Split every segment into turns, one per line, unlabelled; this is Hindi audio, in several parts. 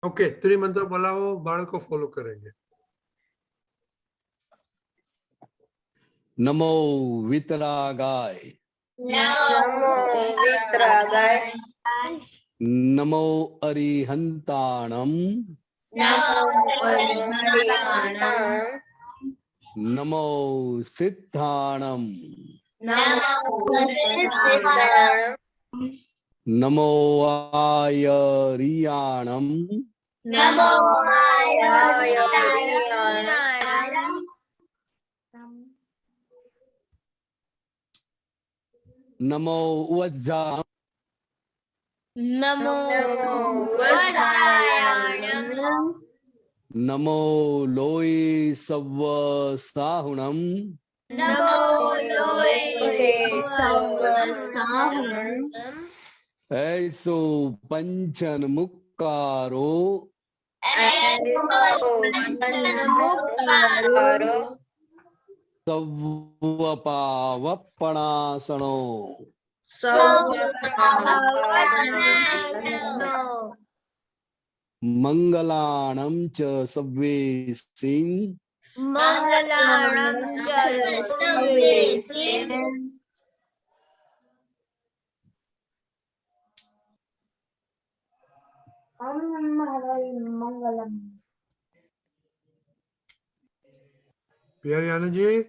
ओके, त्रिमंत्र बोलाओ, बाળકો फॉलो करेंगे।
नमो वितरागाय,
नमो वितरागाय,
नमो अरिहंताणम,
नमो अरिहंताणम,
नमो सिद्धाणम,
नमो सिद्धाणम,
नमो आयरियाणम,
नमो आयरियाणम,
नमो वज्जा,
नमो वज्रायाणम,
नमो लोय सव्व साहुणम,
नमो लोये सवसाहनम,
ऐसो पंचन मुक्कारो,
ऐसो पंचमुक्तारो,
सव्वपावपणासनो,
सवपावपणासनो,
मंगलाणं च सव्वेसिं,
मंगलाणं च सव्वेसिं, मंगलम।
प्यारे आनंद जी,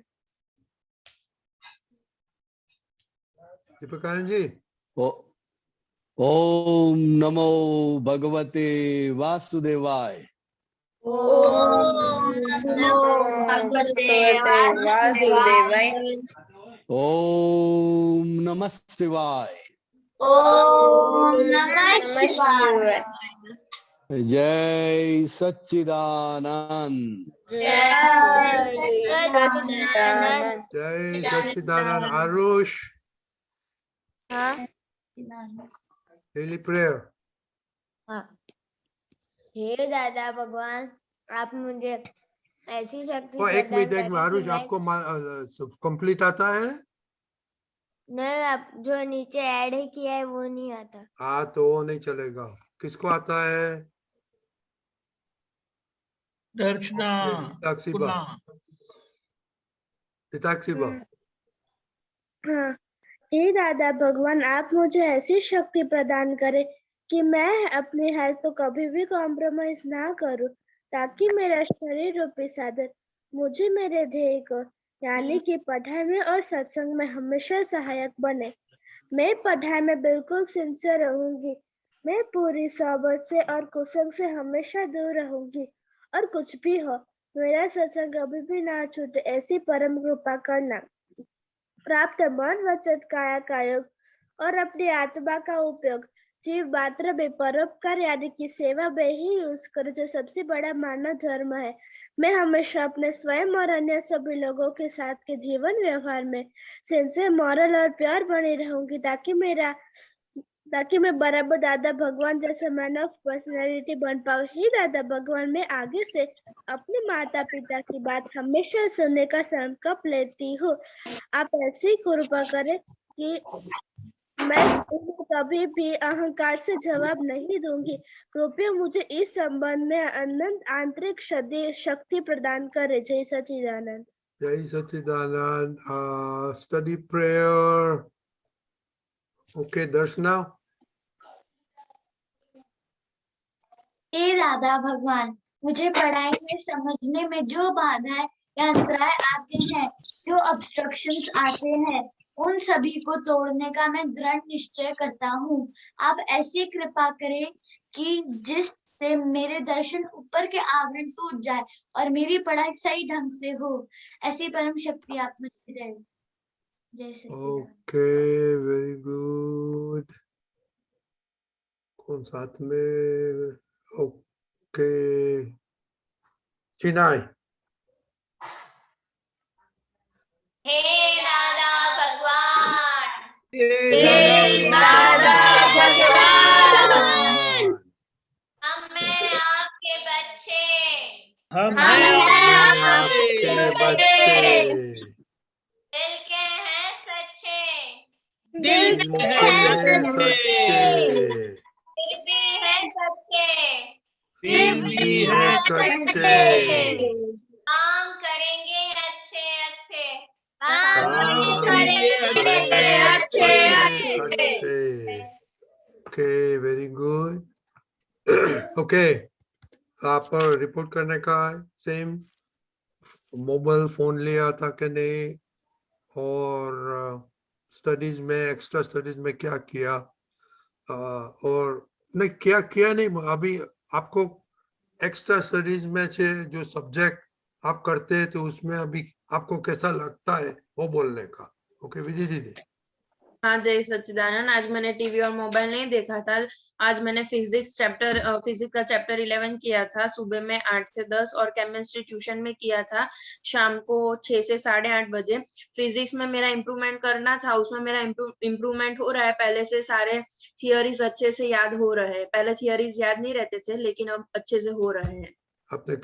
दीपक आनंद जी,
ओम नमो भगवते वासुदेवाय,
ओम नमो भगवते वासुदेवाय,
ओम नमः शिवाय,
ओम नमः शिवाय,
जय सच्चिदानंद,
जय सच्चिदानंद।
जय सच्चिदानंद। Aarush, daily prayer.
हे दादा भगवान, आप मुझे ऐसी शक्ति
एक
प्रदान
मिनट
करें
आरुष,
कि मैं
आपको कंप्लीट आता है?
नहीं, आप जो नीचे ऐड है किया है वो नहीं आता।
हाँ, तो वो नहीं चलेगा। किसको आता है?
दर्शना
हिताक्षीबा, हिताक्षीबा।
हाँ, हे दादा भगवान, आप मुझे ऐसी शक्ति प्रदान करें कि मैं अपनी हेल्थ को कभी भी कॉम्प्रोमाइज ना करूं, ताकि मेरा शरीर रूपी साधन मुझे मेरे ध्येय को यानी कि पढ़ाई में और सत्संग में हमेशा सहायक बने। मैं पढ़ाई में बिल्कुल सिंसियर रहूंगी। मैं पूरी सोबत से और कुसंग से हमेशा दूर रहूंगी, और कुछ भी हो मेरा सत्संग कभी भी ना छूटे, ऐसी परम कृपा करना। प्राप्त मन वचन काया कायोग और अपनी आत्मा का उपयोग जीव मात्र में परोपकार यानी कि सेवा में ही यूज करो, जो सबसे बड़ा मानव धर्म है। मैं हमेशा अपने स्वयं और अन्य सभी लोगों के साथ के जीवन व्यवहार में सिंसियर, मॉरल और प्योर बनी रहूंगी, ताकि मैं बराबर दादा भगवान जैसे मैन ऑफ पर्सनैलिटी बन पाऊं। ही दादा भगवान, मैं आगे से अपने माता पिता की बात हमेशा सुनने का संकल्प लेती हूँ। आप ऐसी कृपा करें कि मैं कभी भी अहंकार से जवाब नहीं दूंगी। कृपया मुझे इस संबंध में अनंत आंतरिक शक्ति प्रदान करे। जय सच्चिदानंद।
जय Sachchidanand. Study prayer. Okay, Darshana.
हे राधा भगवान, मुझे पढ़ाई में समझने में जो बाधाएं या अंतराय आते हैं, जो ऑब्स्ट्रक्शंस आते हैं, उन सभी को तोड़ने का मैं दृढ़ निश्चय करता हूँ। आप ऐसी कृपा करें कि जिससे मेरे दर्शन ऊपर के आवरण टूट जाए और मेरी पढ़ाई सही ढंग से हो। ऐसी परम शक्ति आप मुझे दें। जय सच्चिदानंद।
Okay, very good. कौन साथ में? ओके, चिनाई।
हे दादा भगवान,
हे
दादा
भगवान,
हमें आपके बच्चे,
हम
आपके बच्चे,
दिल के हैं सच्चे,
दिल के हैं
सच्चे,
फिर भी हैं सच्चे,
भी है कच्चे।
काम करेंगे अच्छे अच्छे।
काम
करेंगे
अच्छे। Okay, very good. ओके, आप रिपोर्ट करने का सेम मोबाइल फोन लिया था कि नहीं, और स्टडीज में, एक्स्ट्रा स्टडीज में क्या किया, और नहीं क्या किया नहीं, अभी आपको एक्स्ट्रा स्टडीज में से जो सब्जेक्ट आप करते हैं तो उसमें अभी आपको कैसा लगता है वो बोलने का। ओके विजय दीदी।
हाँ जय सच्चिदानंद। आज मैंने टीवी और मोबाइल नहीं देखा था। आज मैंने फिजिक्स का चैप्टर 11 किया था। सुबह में 8 से 10 और केमिस्ट्री ट्यूशन में किया था शाम को 6 से 8:30 बजे। फिजिक्स में मेरा इम्प्रूवमेंट करना था, उसमें मेरा इम्प्रूवमेंट हो रहा है। पहले से सारे थियरीज अच्छे से याद हो रहे हैं। पहले थियरीज याद नहीं रहते थे लेकिन अब अच्छे से हो रहे हैं।
आपने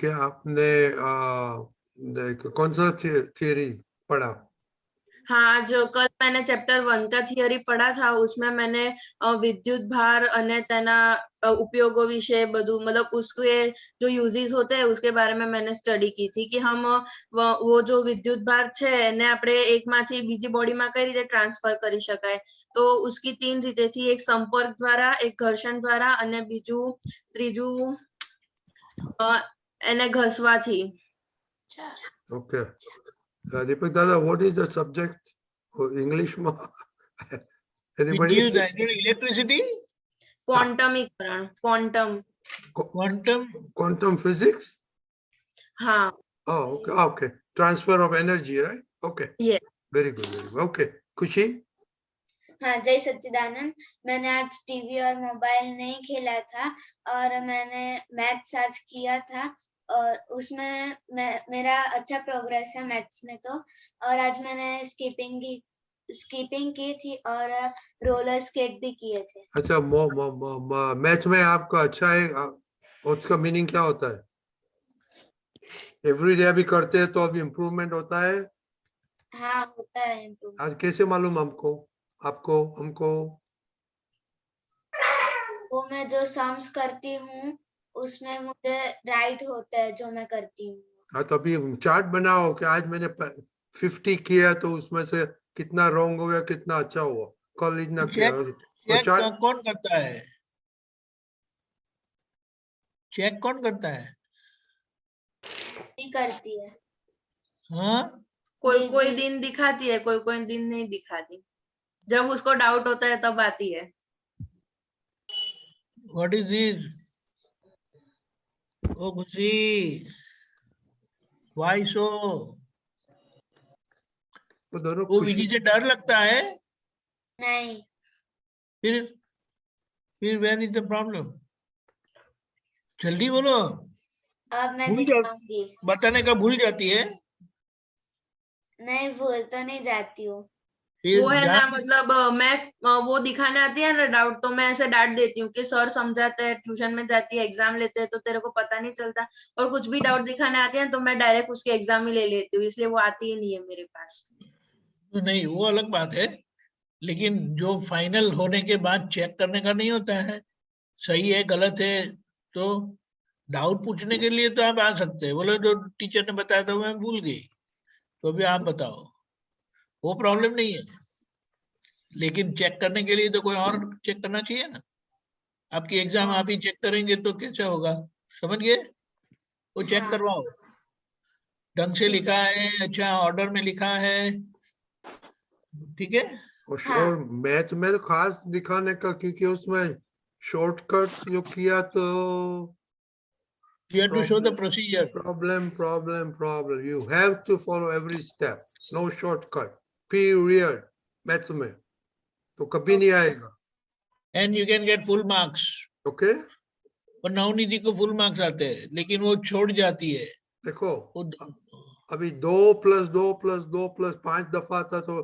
कौन सा थियरी पढ़ा?
हाँ, जो कल मैंने चैप्टर 1 का थियरी पढ़ा था उसमें मैंने विद्युत भार અને તેના ઉપયોગો વિશે બધું, मतलब उसके जो यूजेस होते हैं उसके बारे में मैंने स्टडी की थी कि हम वो जो विद्युत भार છે એને આપણે એકમાંથી બીજી બોડીમાં કઈ રીતે ટ્રાન્સફર કરી શકાય। તો उसकी 3 રીતે थी, एक संपर्क द्वारा, एक घर्षण द्वारा અને ત્રીજું એને ઘસવાથી।
ओके दीपक दादा, what is the subject English में? एनीबॉडी?
इलेक्ट्रिसिटी,
क्वांटमीकरण,
क्वांटम फिजिक्स।
हाँ।
Okay okay, transfer of energy, right? Okay,
Yes.
Very good very good. Okay Khushi.
हाँ जय सच्चिदानंद। मैंने आज टीवी और मोबाइल नहीं खेला था और मैंने मैथ्स आज किया था और उसमें मेरा अच्छा प्रोग्रेस है मैथ्स में। तो और आज मैंने स्कीपिंग की थी और रोलर स्केट भी किए थे।
अच्छा, मैथ में आपका अच्छा है, उसका मीनिंग क्या होता है? एवरीडे अभी करते हैं तो अभी इम्प्रूवमेंट होता है।
हाँ होता है इम्प्रूवमेंट।
आज कैसे मालूम हमको, हमको?
वो मैं जो सम्स करती हूँ उसमें मुझे राइट होता है जो मैं करती हूँ।
हाँ, तो अभी चार्ट बनाओ कि आज मैंने 50 किया तो उसमें से कितना रॉन्ग हो गया, कितना अच्छा हुआ, कॉलेज ना किया।
चेक कौन करता है? चेक कौन करता है?
नहीं करती है।
हाँ,
कोई दिन दिखाती है, कोई दिन नहीं दिखाती। जब उसको डाउट होता है तब आती है।
What is this? ओ खुशी, व्हाई सो?
तो दोनों
वो
खुशी।
विधि से डर लगता है?
नहीं।
फिर वेयर इज द प्रॉब्लम? जल्दी बोलो।
अब मैं
भूल
दिखाऊंगी।
बताने का भूल जाती है?
नहीं भूल तो नहीं जाती हूँ।
वो है ना, मतलब मैं वो दिखाने आती है ना डाउट, तो मैं ऐसे डांट देती हूँ कि सर समझाते हैं, ट्यूशन में जाती है, एग्जाम लेते हैं तो तेरे को पता नहीं चलता। और कुछ भी डाउट दिखाने आते हैं तो मैं डायरेक्ट उसके एग्जाम ही ले लेती हूँ, इसलिए वो आती ही नहीं है मेरे पास।
तो नहीं, वो अलग बात है, लेकिन जो फाइनल होने के बाद चेक करने का नहीं होता है सही है गलत है। तो डाउट पूछने के लिए तो आप आ सकते हैं, बोले जो टीचर ने बताया था मैं भूल गई, तो अभी आप बताओ, वो प्रॉब्लम नहीं है। लेकिन चेक करने के लिए तो कोई और चेक करना चाहिए ना। आपकी एग्जाम आप ही चेक करेंगे तो कैसे होगा? समझ गए? वो चेक
हाँ।
करवाओ, ढंग से लिखा है, अच्छा ऑर्डर में लिखा है, ठीक है?
और मैथ में तो खास दिखाने का, क्योंकि उसमें शॉर्टकट जो किया तो
You have to show the procedure.
problem. You have to follow every step. No shortcut. Period. Math में तो कभी नहीं आएगा।
And you can get full marks.
Okay?
और नवनीति को फुल मार्क्स आते हैं, लेकिन वो छोड़ जाती है।
देखो अभी 2 + 2 + 2 + 5 दफा था, तो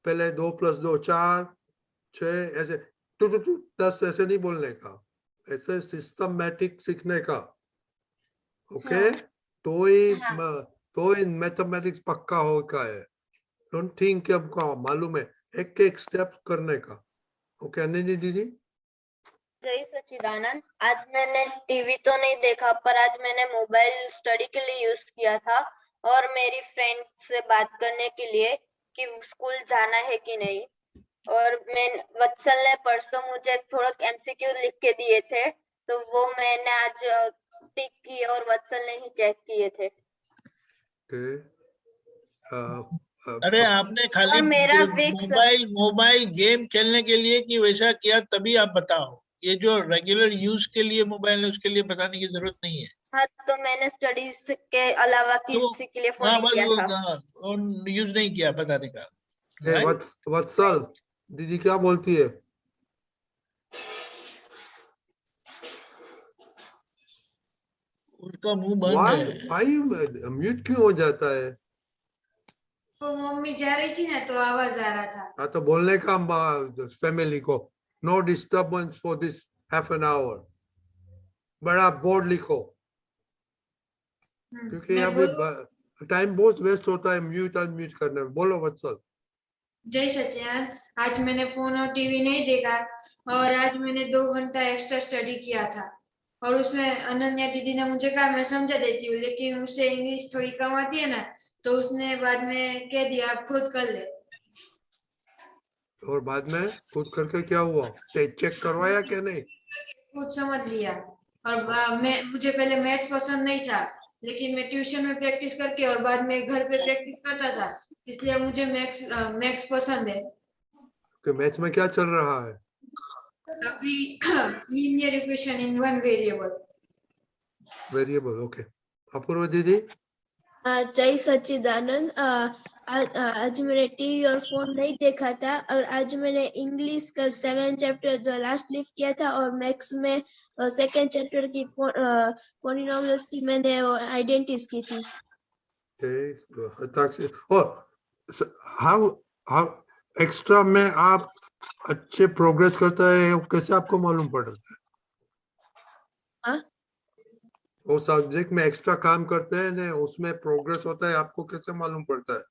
पहले 2 + 2 4 6 ऐसे 10 ऐसे नहीं बोलने का, ऐसे सिस्टमैटिक सीखने का। ओके? तो ही मैथमेटिक्स पक्का होगा है। डोंट थिंक कि हमको मालूम है, एक स्टेप करने का। ओके अनिनी दीदी?
जय सच्चिदानंद। आज मैंने टीवी तो नहीं देखा, पर आज मैंने मोबाइल स्टडी के लिए यूज किया था और मेरी फ्रेंड से बात करने के लिए कि स्कूल जाना है कि नहीं। और मैं वत्सल ने परसों मुझे थोड़ा एमसीक्यू लिख के दिए थे, तो वो मैंने आज टिक किए और वत्सल ने ही चेक किए थे।
अरे आपने खाली
और मेरा वीक
मोबाइल गेम खेलने के लिए कि वैसा किया, तभी आप बताओ। ये जो रेगुलर यूज के लिए मोबाइल है उसके लिए बताने की जरूरत नहीं है।
हाँ, तो मैंने स्टडीज के अलावा किसी के लिए फोन नहीं किया था।
यूज नहीं किया बताने का।
वत्सल दीदी क्या बोलती है?
उसका मुंह बंद है।
म्यूट क्यों हो जाता है?
तो मम्मी जा रही थी ना, तो आवाज आ रहा था।
हाँ, तो बोलने का फैमिली को no disturbance for this half an hour, बड़ा बोर्ड लिखो, क्योंकि अभी टाइम बहुत वेस्ट होता है म्यूट अनम्यूट करने में। बोलो वत्सल।
जय सच्चिदानंद। आज मैंने फोन और टीवी नहीं देखा और आज मैंने 2 घंटा एक्स्ट्रा स्टडी किया था और उसमें अनन्या दीदी ने मुझे कहा मैं समझा देती हूँ, लेकिन उसे इंग्लिश थोड़ी कम आती है ना, तो उसने बाद में कह दिया आप खुद कर ले।
और बाद में खुद करके क्या हुआ? चेक करवाया क्या नहीं?
खुद समझ लिया। और मुझे पहले मैथ्स पसंद नहीं था, लेकिन मैं ट्यूशन में प्रैक्टिस करके और बाद में घर पे प्रैक्टिस करता था, इसलिए मुझे मैथ्स पसंद है।
कि मैथ्स में क्या चल रहा है
अभी? Linear equation in one
variable. Okay, Apoorva दीदी।
जय सच्चिदानंद। आज मैंने टीवी और फोन नहीं देखा था और आज मैंने इंग्लिश का 7 चैप्टर द लास्ट लिव किया था और मैथ्स में 2nd चैप्टर की पॉलिनोमियल्स की मैंने आइडेंटिटीज की थी।
और हाउ एक्स्ट्रा में आप अच्छे प्रोग्रेस करता है, कैसे आपको मालूम पड़ रहा है?
हाँ,
वो सब्जेक्ट में एक्स्ट्रा काम करते हैं ना, उसमें प्रोग्रेस होता है, आपको कैसे मालूम पड़ता है?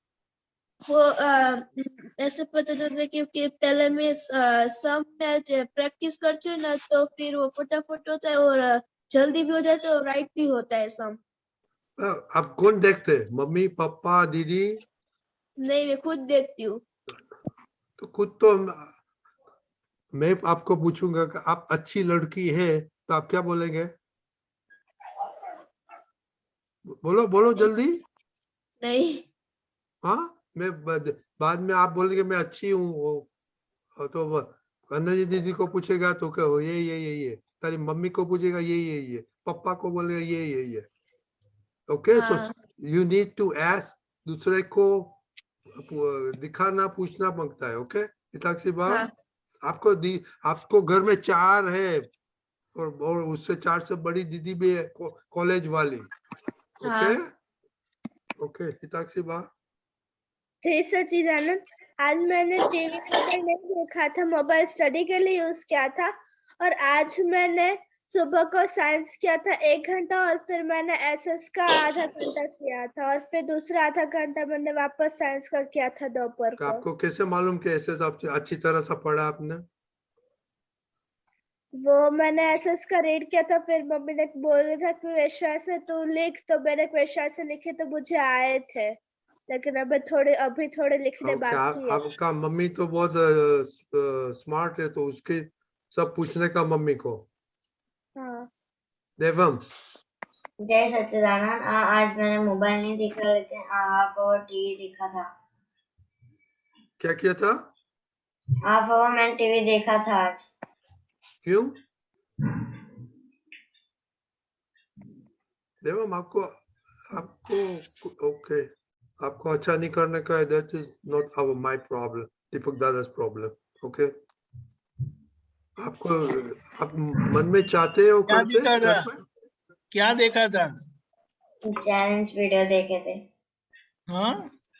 वो ऐसे पता चलता है क्योंकि पहले मैं सम में प्रैक्टिस करती हूँ ना, तो फिर वो फटाफट होता है और जल्दी भी हो जाता है और राइट भी होता है सम।
आप कौन देखते हैं, मम्मी पापा दीदी?
नहीं, मैं खुद देखती हूँ।
तो खुद तो मैं आपको पूछूंगा कि आप अच्छी लड़की है तो आप क्या बोलेंगे? बोलो बोलो जल्दी।
नहीं।
हाँ, मैं बाद में आप बोलेंगे मैं अच्छी हूँ, तो अन्य दीदी को पूछेगा तो क्या हो, ये तारी मम्मी को पूछेगा ये पापा को बोलेगा ये। Okay, so you need to ask, दूसरे को दिखाना पूछना मांगता है। ओके हिताक्षी बाब, आपको घर में 4 है और उससे 4 से बड़ी दीदी भी है, कॉलेज वाली। ओके हिताक्षी बाब।
जय सच्चिदानंद। आज मैंने टीवी मोबाइल नहीं देखा था, मोबाइल स्टडी के लिए यूज किया था और आज मैंने सुबह को साइंस किया था 1 घंटा और फिर मैंने एसएस का आधा घंटा किया था और फिर दूसरा आधा घंटा मैंने वापस साइंस का किया था दोपहर को।
आपको कैसे मालूम कि एसएस आपसे अच्छी तरह से पढ़ा आपने?
वो मैंने एसएस का रीड किया था, फिर मम्मी ने बोला था क्वेश्चन से तू लिख, तो मैंने क्वेश्चन से लिखे तो मुझे आए थे, लेकिन अभी थोड़े लिखने बाकी है।
आपका मम्मी तो बहुत स्मार्ट है, तो उसके सब पूछने का मम्मी को।
हाँ।
देवम। जय सच्चिदानंद। आज मैंने मोबाइल नहीं देखा, लेकिन आप और टीवी देखा था।
क्या किया था?
आप और मैंने टीवी देखा था आज।
क्यों? देवम, आपको ओके, आपको अच्छा नहीं करने का, that is not my problem, Deepak दादा's प्रॉब्लम। ओके, आपको आप मन में चाहते हो
क्या
करते?
क्या देखा था?
चैलेंज वीडियो देखे थे।
हाँ,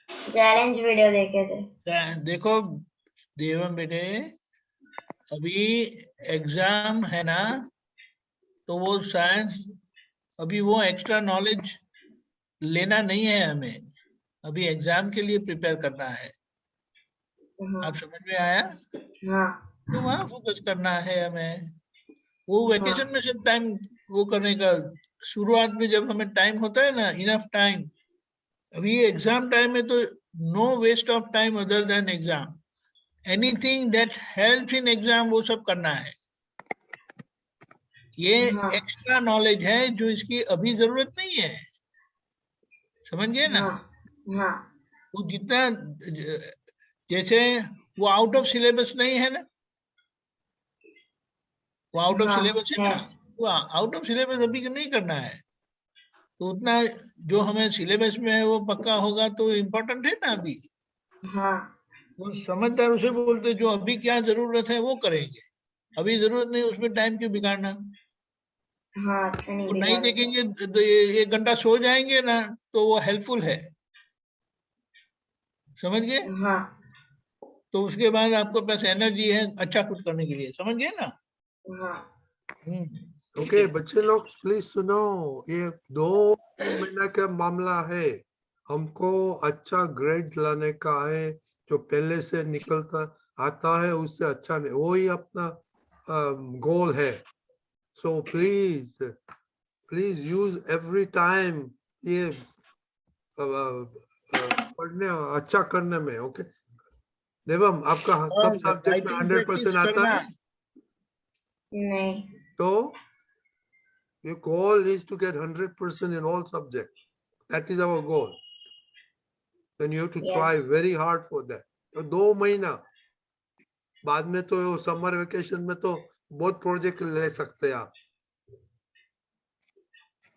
चैलेंज वीडियो देखे थे।
देखो देवम बेटे, अभी एग्जाम है ना, तो वो साइंस, अभी वो एक्स्ट्रा नॉलेज लेना नहीं है हमें, अभी एग्जाम के लिए प्रिपेयर करना है। आप समझ में आया?
हाँ।
तो वहाँ फोकस करना है हमें। वो वेकेशन में सब टाइम वो करने का, शुरुआत में जब हमें टाइम होता है ना, इनफ टाइम, अभी एग्जाम टाइम में तो no waste of time other than exam, anything that helps in exam वो सब करना है। ये एक्स्ट्रा नॉलेज है जो इसकी अभी जरूरत नहीं है, समझ गए ना। वो जितना जैसे वो आउट ऑफ सिलेबस नहीं है ना, वो आउट ऑफ सिलेबस है ना, वो आउट ऑफ सिलेबस अभी नहीं करना है, तो उतना जो हमें सिलेबस में है वो पक्का होगा तो इम्पोर्टेंट है ना अभी। वो समझदार उसे बोलते जो अभी क्या जरूरत है वो करेंगे, अभी जरूरत नहीं उसमें टाइम क्यों बिगाड़ना। वो नहीं देखेंगे तो 1 घंटा सो जाएंगे ना तो वो हेल्पफुल है, समझ गए। तो उसके बाद आपको पास एनर्जी है अच्छा कुछ करने के लिए, समझ गए ना।
ओके बच्चे लोग प्लीज सुनो, ये 2 महीना का मामला है, हमको अच्छा ग्रेड लाने का है, जो पहले से निकलता आता है उससे अच्छा नहीं, वो ही अपना गोल है। So please use every time ये पढ़ने अच्छा करने में। ओके देवम, आपका सब सब्जेक्ट में 100% आता है
नहीं,
तो your goal is to get 100% in all subjects. That is our goal. Then you have to try very hard for that. तो 2 महीना बाद में तो समर वेकेशन में तो बहुत प्रोजेक्ट ले सकते हैं आप।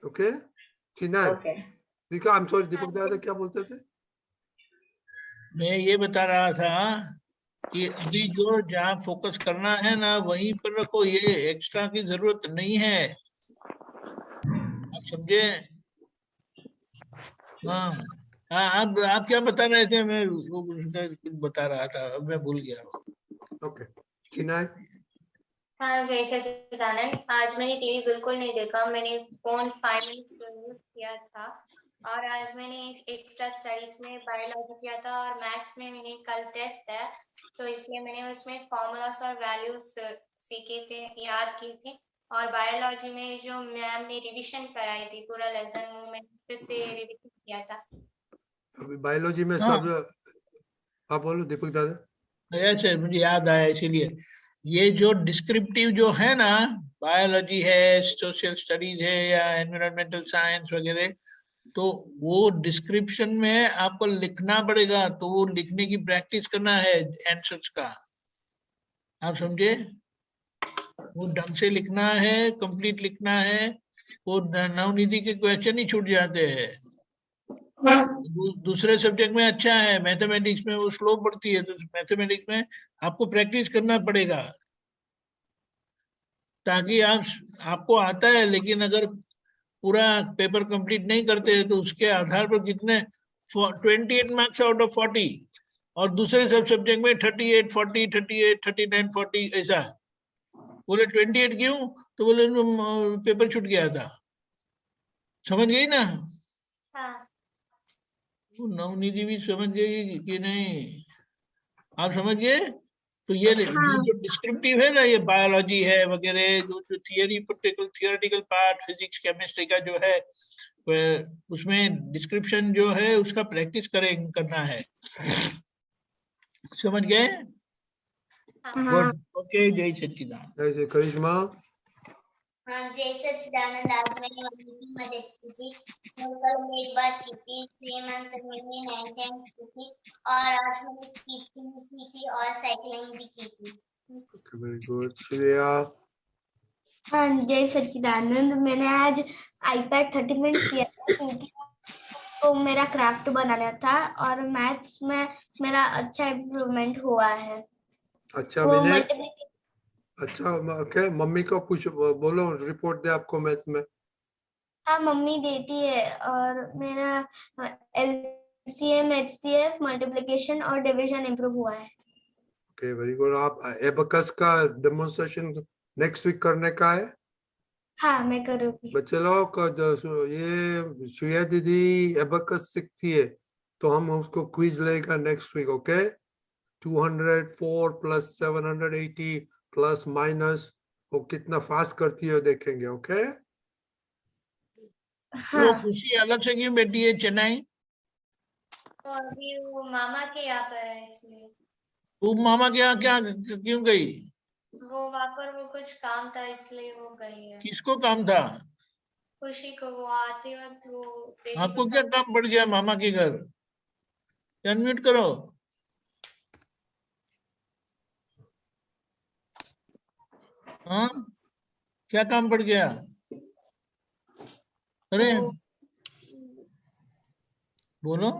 Okay Chinna, Deepak, I'm sorry, दीपक दादा क्या बोलते थे?
मैं ये बता रहा था कि अभी जो जहाँ फोकस करना है ना वहीं पर रखो, ये एक्स्ट्रा की जरूरत नहीं है, आप समझे। हाँ आप क्या बता रहे थे, मैं कुछ बता रहा था, अब मैं भूल गया।
ओके चिन्ना,
हाँ जय सच्चिदानंद, आज मैंने टीवी बिल्कुल नहीं देखा, मैंने फोन 5 मिनट्स यूज किया था, और आज मैंने एक्स्ट्रा स्टडीज में बायोलॉजी किया था, और मैथ्स में मैंने कल टेस्ट है तो इसलिए मैंने उसमें फॉर्मूलास और वैल्यूज सीखे थे, याद की थी, और बायोलॉजी में जो मैम ने रिवीजन कराई थी पूरा लेसन वो मैंने फिर से रिवीजन किया था।
अभी बायोलॉजी में सब आप बोलो दीपक दादा।
ऐसे मुझे याद आया, इसीलिए ये जो डिस्क्रिप्टिव जो है ना, बायोलॉजी है, सोशल स्टडीज है या एनवायरमेंटल साइंस वगैरह, तो वो डिस्क्रिप्शन में आपको लिखना पड़ेगा, तो वो लिखने की प्रैक्टिस करना है आंसर्स का, आप समझे। वो ढंग से लिखना है, कंप्लीट लिखना है, वो नवनिधि के क्वेश्चन ही छूट जाते हैं। दूसरे सब्जेक्ट में अच्छा है, मैथमेटिक्स में वो स्लो पढ़ती है, तो मैथमेटिक्स में आपको प्रैक्टिस करना पड़ेगा, ताकि आपको आता है, लेकिन अगर पूरा पेपर कंप्लीट नहीं करते हैं तो उसके आधार पर कितने 28 मार्क्स आउट ऑफ 40, और दूसरे सब सब्जेक्ट में 38, 40, 38, 39, 40 ऐसा। बोले 28 क्यों, तो बोले पेपर छूट गया था, समझ गई ना। नवनिधि भी समझ गई कि नहीं, आप समझ गए। तो ये जो डिस्क्रिप्टिव है ना, ये बायोलॉजी है वगैरह, जो थियोरेटिकल पार्ट फिजिक्स केमिस्ट्री का जो है, उसमें डिस्क्रिप्शन जो है उसका प्रैक्टिस करना है, समझ गए। ओके जय सच्चिदानंद।
जय करिश्मा।
हाँ जय सच्चिदानंद, आज मैंने मम्मी की मदद की थी, कल एक बात की थी, 3 मंथ मैंने 9 टाइम्स की थी, और आज मैंने स्कीपिंग सीखी और साइकिलिंग भी की थी।
Very good Shreya.
हाँ जय सच्चिदानंद, मैंने आज iPad 30 मिनट किया था क्योंकि तो मेरा क्राफ्ट बनाना था, और मैथ्स में मेरा अच्छा इम्प्रूवमेंट हुआ है।
अच्छा मैंने अच्छा ओके, मम्मी को पूछ बोलो रिपोर्ट दे आपको मैथ में।
हाँ मम्मी देती है, और मेरा LCM HCF मल्टीप्लिकेशन और डिवीजन इम्प्रूव हुआ है।
Okay very good. आप एबेकस का डेमोन्स्ट्रेशन नेक्स्ट वीक करने का है?
हाँ मैं करूँगी।
बच्चे लोग ये श्रेया दीदी एबेकस सीखती है तो हम उसको क्विज लेगा नेक्स्ट वीक। ओके 204 + 780 ± वो कितना फास्ट करती है देखेंगे. ओके.
तो खुशी अलग से क्यों बैठी है चेन्नई?
तो अभी वो मामा के यहाँ पर है इसलिए
वो मामा के यहाँ क्या क्यों गई?
वो वहाँ पर वो कुछ काम था इसलिए वो गई है.
किसको काम था?
खुशी को वो आते वक्त वो बेटी को
आपको क्या काम पड़ गया मामा के घर? अनम्यूट करो. हाँ, क्या काम पड़ गया? अरे बोलो.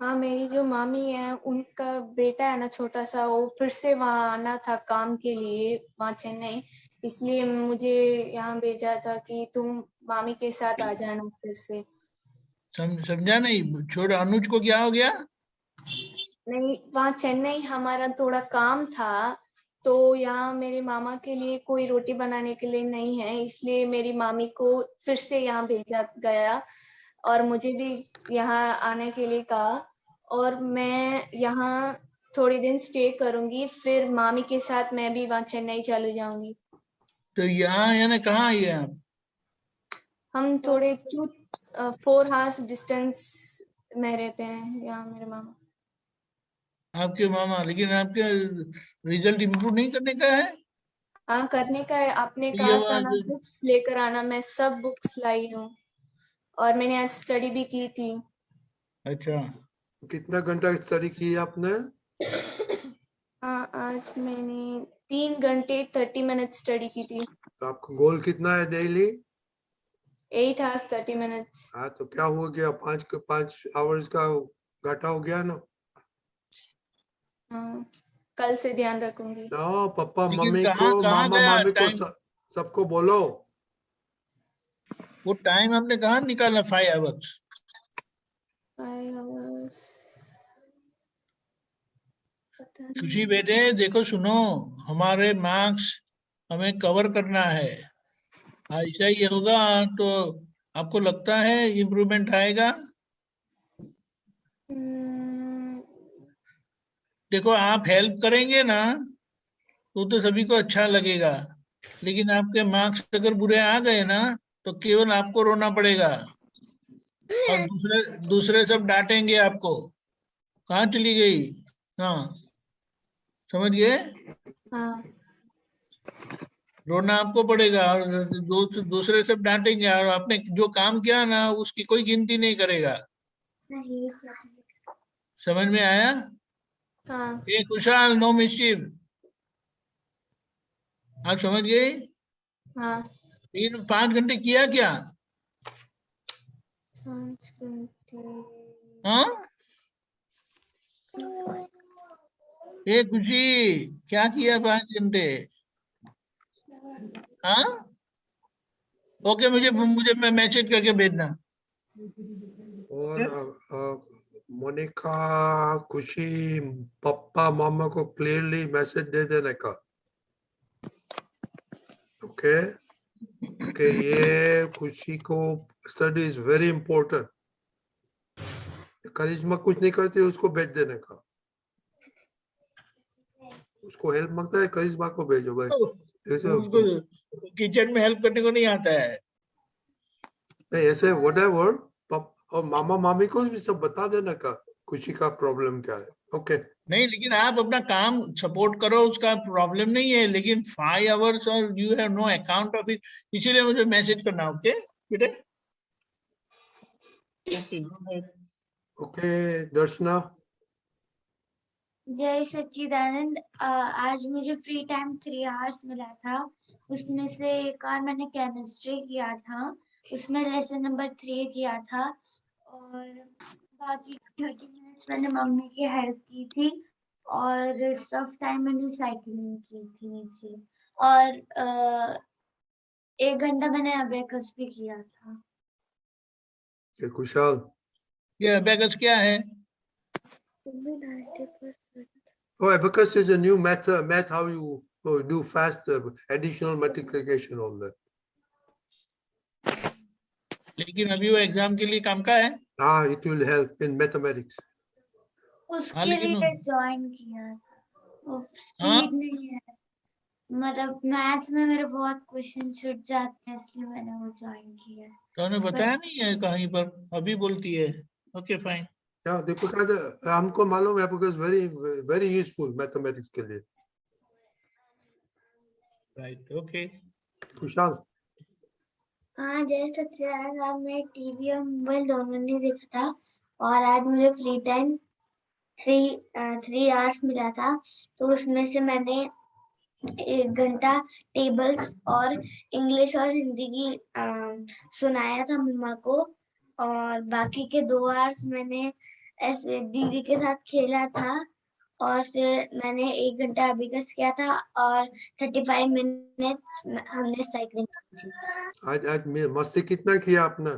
हाँ, मेरी जो मामी है उनका बेटा है ना छोटा सा, वो फिर से वहाँ आना था काम के लिए वहाँ चेन्नई, इसलिए मुझे यहाँ भेजा था कि तुम मामी के साथ आ जाना फिर से.
समझा नहीं. छोड़, अनुज को क्या हो गया?
नहीं, वहाँ चेन्नई हमारा थोड़ा काम था, तो यहाँ मेरे मामा के लिए कोई रोटी बनाने के लिए नहीं है, इसलिए मेरी मामी को फिर से यहाँ भेजा गया और मुझे भी यहाँ आने के लिए कहा, और मैं यहाँ थोड़ी दिन स्टे करूंगी, फिर मामी के साथ मैं भी वहाँ चेन्नई चली जाऊंगी.
तो यहाँ यानी कहाँ आई है आप?
हम थोड़े 4 hours डिस्टेंस में रहते हैं यहाँ मेरे मामा.
आपके मामा, लेकिन आपके रिजल्ट इम्प्रूव नहीं करने का है?
हाँ, करने का है. आपने
ये
कहा था ना
आवाज-
बुक्स लेकर आना, मैं सब बुक्स लाई हूँ और मैंने आज स्टडी भी की थी.
अच्छा.
कितना घंटा स्टडी की आपने?
हाँ, आज मैंने 3 घंटे 30 मिनट स्टडी की थी.
तो आपका गोल कितना है डेली?
8 hours 30 minutes.
हाँ, तो क्या हो गया? 5 आवर्स का घाटा हो गया ना.
हाँ, कल से ध्यान रखूंगी.
तो पापा
लेकिन
मम्मी
कहाँ
को
कहाँ
मामा
गया
मामी को
टाइम?
सबको बोलो.
वो टाइम आपने कहाँ निकाला 5 आवर्स?
5 hours पता नहीं.
खुशी बेटे देखो सुनो, हमारे मार्क्स हमें कवर करना है. ऐसा ही होगा तो आपको लगता है इम्प्रूवमेंट आएगा? देखो, आप हेल्प करेंगे ना तो सभी को अच्छा लगेगा, लेकिन आपके मार्क्स अगर बुरे आ गए ना तो केवल आपको रोना पड़ेगा और दूसरे सब डांटेंगे आपको. कहाँ चली गई? हाँ, समझ गए?
हाँ,
रोना आपको पड़ेगा और दूसरे सब डांटेंगे और आपने जो काम किया ना उसकी कोई गिनती नहीं करेगा. समझ में आया?
हाँ,
ये खुशहाल, नो मिस्चिफ. आप समझ गए?
हाँ.
5 घंटे किया क्या?
5 घंटे.
हाँ, ये खुशी क्या किया 5 घंटे? हाँ, ओके, मुझे मैसेज करके भेजना.
और मोनिका, खुशी, पापा मामा को क्लियरली मैसेज दे देने का. ओके. कि ये खुशी को स्टडी इज वेरी इंपॉर्टेंट. करिश्मा कुछ नहीं करती, उसको भेज देने का. उसको हेल्प मांगता है, करिश्मा को भेजो भाई.
उसको किचन में हेल्प करने को नहीं आता है.
नहीं, ऐसे व्हाटएवर. और मामा मामी को भी सब बता देना का खुशी का प्रॉब्लम क्या है. ओके.
नहीं, लेकिन आप अपना काम सपोर्ट करो, उसका प्रॉब्लम नहीं है, लेकिन 5 आवर्स और you have no account of it, इसीलिए मुझे मैसेज करना. ओके बेटे?
ओके. दर्शना.
जय सच्चिदानंद. आज मुझे फ्री टाइम 3 hours मिला था, उसमें से एक बार मैंने केमिस्ट्री किया था, उसमें लेसन नंबर 3 किया था, और बाकी 30 मिनट्स मैंने मम्मी की हेल्प की थी, और रेस्ट ऑफ टाइम मैंने साइकिलिंग की थी नीचे, और 1 घंटा मैंने अबेकस भी किया था.
ये खुशहाल.
ये अबेकस क्या है?
Oh, abacus is a new math how you do fast additional multiplication, all that.
लेकिन अभी वो एग्जाम के लिए काम का है.
Ah, it will help in mathematics.
उसके
लेकिन
लिए ज्वाइन किया था, वो
हाँ?
स्पीड नहीं है, मतलब मैथ्स में मेरे बहुत क्वेश्चन छूट जाते हैं, इसलिए मैंने वो ज्वाइन किया है।
तो उन्हें बताया नहीं है कहीं पर, अभी बोलती है। Okay fine.
Yeah, Deepika, हमको मालूम है because very useful मैथमेटिक्स के लिए।
Right, okay.
खुशहाल।
हाँ, जय सच्चिदानंद, आज मैं टीवी और मोबाइल दोनों नहीं देखा था, और आज मुझे फ्री टाइम 3 आवर्स मिला था, तो उसमें से मैंने 1 घंटा टेबल्स और इंग्लिश और हिंदी की सुनाया था मम्मा को, और बाकी के 2 आवर्स मैंने ऐसे दीदी के साथ खेला था, और फिर मैंने 1 घंटा अबिकस किया था, और 35 मिनट्स हमने साइकिलिंग की थी।
आज मस्ती कितना किया आपने?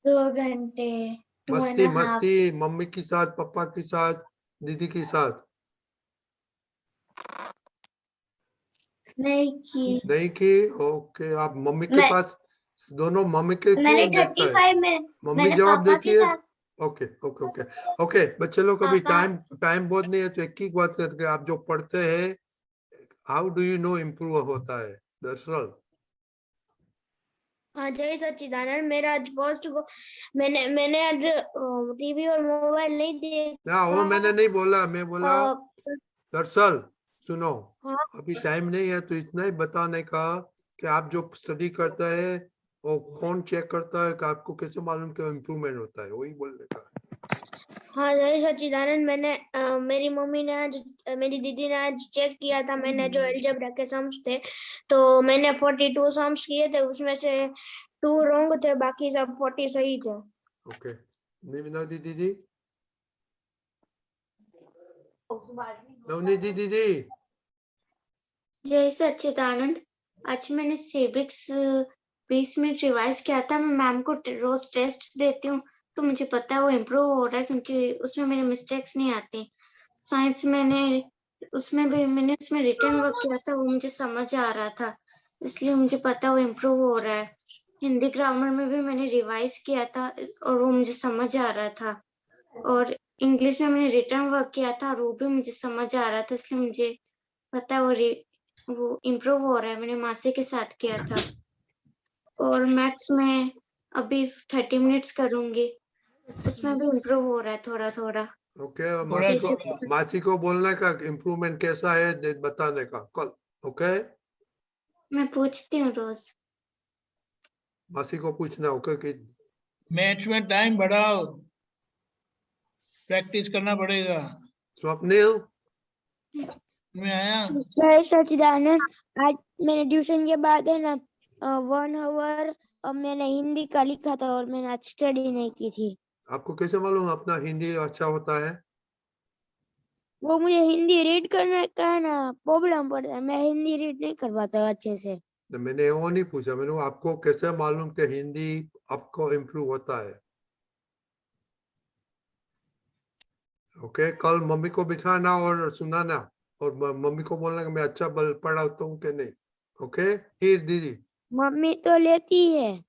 2 घंटे, 2.5
मस्ती मम्मी के साथ, पापा के साथ, दीदी के साथ नहीं की। ओके, आप मम्मी के पास दोनों मम्मी के
मैंने
क्यों देखता है?
35 में
मम्मी
मैंने
जवाब
पापा
देती
के
है।
साथ
ओके ओके ओके ओके बच्चे लोग, कभी
पापा-
टाइम बहुत नहीं है तो एक ही बात करके आप जो पढ़ते हैं, how do you know improve होता है? दरअसल
हाँ, जय सच्चिदानंद, मेरा आज फर्स्ट मैंने आज टीवी और मोबाइल नहीं देखा।
ना, वो मैंने नहीं बोला, मैं बोला
अ,
दरअसल सुनो,
हाँ,
अभी टाइम नहीं है तो इतना ही बताने का कि आप जो स्टडी करते हैं वो कौन चेक करता है, कि आपको कैसे मालूम कि इम्प्रूवमेंट होता है, वही बोलने का।
हाँ, जय सच्चिदानंद, मेरी मम्मी ने आज, मेरी दीदी ने आज चेक किया था, मैंने जो अलजेब्रा के सम्स थे, तो मैंने 42 सम्स किए थे, उसमें से 2 रॉन्ग थे, बाकी सब 40 सही थे।
ओके, नवनीत दीदी, नवनीत दीदी,
जय सच्चिदानंद, आज मैंने सिविक्स 20 मिनट रिवाइज किया था। मैं मैम को रोज टेस्ट देती हूँ, तो मुझे पता है वो इम्प्रूव हो रहा है, क्योंकि उसमें मेरे मिस्टेक्स नहीं आती। साइंस मैंने उसमें रिटर्न वर्क किया था, वो मुझे समझ आ रहा था, इसलिए मुझे पता है वो इम्प्रूव हो रहा है। हिंदी ग्रामर में भी मैंने रिवाइज किया था और वो मुझे समझ आ रहा था, और इंग्लिश में मैंने रिटर्न वर्क किया था और वो भी मुझे समझ आ रहा था, इसलिए मुझे पता है वो इम्प्रूव हो रहा है। मैंने मासी के साथ किया था, और मैथ्स में अभी 30 मिनट्स करूंगी, उसमें भी इम्प्रूव हो रहा है थोड़ा थोड़ा।
ओके,
थोड़ा-
मासी को बोलने का इम्प्रूवमेंट कैसा है बताने का कल। ओके,
मैं पूछती हूँ रोज।
मासी को पूछना। ओके कि
मैच में टाइम बढ़ाओ, प्रैक्टिस करना पड़ेगा।
स्वप्निल
मैं आया।
जय सच्चिदानंद, आज मैंने ट्यूशन के बाद है ना 1 आवर मैंने हिंदी का लिखा था, और मैंने आज स्टडी नहीं की थी।
आपको कैसे मालूम अपना हिंदी अच्छा होता है?
वो मुझे हिंदी रीड करने का है ना प्रॉब्लम पड़ता है, मैं हिंदी रीड नहीं कर पाता अच्छे से।
तो मैंने वो नहीं पूछा, मैंने आपको कैसे मालूम कि हिंदी आपको इम्प्रूव होता है? ओके, कल मम्मी को बिठाना और सुनाना, और मम्मी को बोलना कि मैं अच्छा पढ़ाता हूँ कि नहीं। ओके, फिर दीदी।
मम्मी तो लेती है।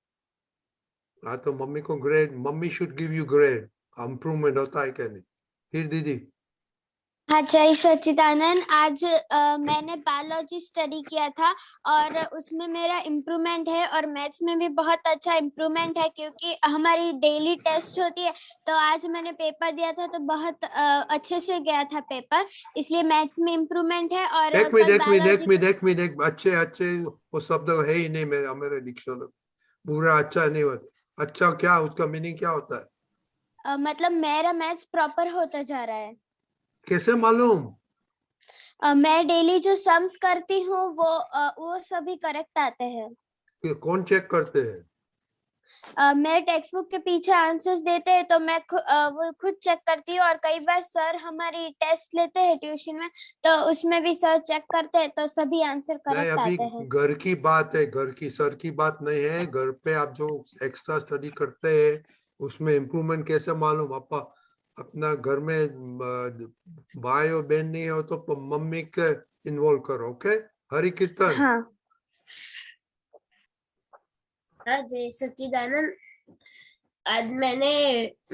हाँ, तो मम्मी को grade, mummy should give you grade, improvement होता है कि नहीं। फिर दीदी।
हाँ, जय सच्चिदानंद, आज मैंने बायोलॉजी स्टडी किया था, और उसमें मेरा इम्प्रूवमेंट है, और मैथ्स में भी बहुत अच्छा इम्प्रूवमेंट है, क्योंकि हमारी डेली टेस्ट होती है, तो आज मैंने पेपर दिया था तो बहुत अच्छे से गया था पेपर, इसलिए मैथ्स में इम्प्रूवमेंट है। और
एक मिनट, अच्छे वो शब्द है ही नहीं मेरे डिक्शनरी। पूरा अच्छा नहीं होता। अच्छा क्या, उसका मीनिंग क्या होता है?
मतलब मेरा मैथ्स प्रॉपर होता जा रहा है।
कैसे मालूम?
मैं डेली जो सम्स करती हूँ वो सभी करेक्ट आते हैं।
कौन चेक करते हैं?
मेरे टेक्स्ट बुक के पीछे आंसर्स देते हैं, तो मैं वो खुद चेक करती हूँ, और कई बार सर हमारी टेस्ट लेते हैं ट्यूशन में, तो उसमें भी सर चेक करते हैं, तो सभी आंसर
नहीं,
करेक्ट
अभी
आते हैं।
घर की बात है, घर की सर की बात नहीं है। घर पे आप जो एक्स्ट्रा स्टडी करते हैं उसमें इम्प्रूवमेंट कैसे मालूम? अपना घर में भाई और बहन नहीं हो तो मम्मी के इन्वॉल्व करो। ओके, हरि कीर्तन।
हाँ, जय सच्चिदानंद,
आज मैंने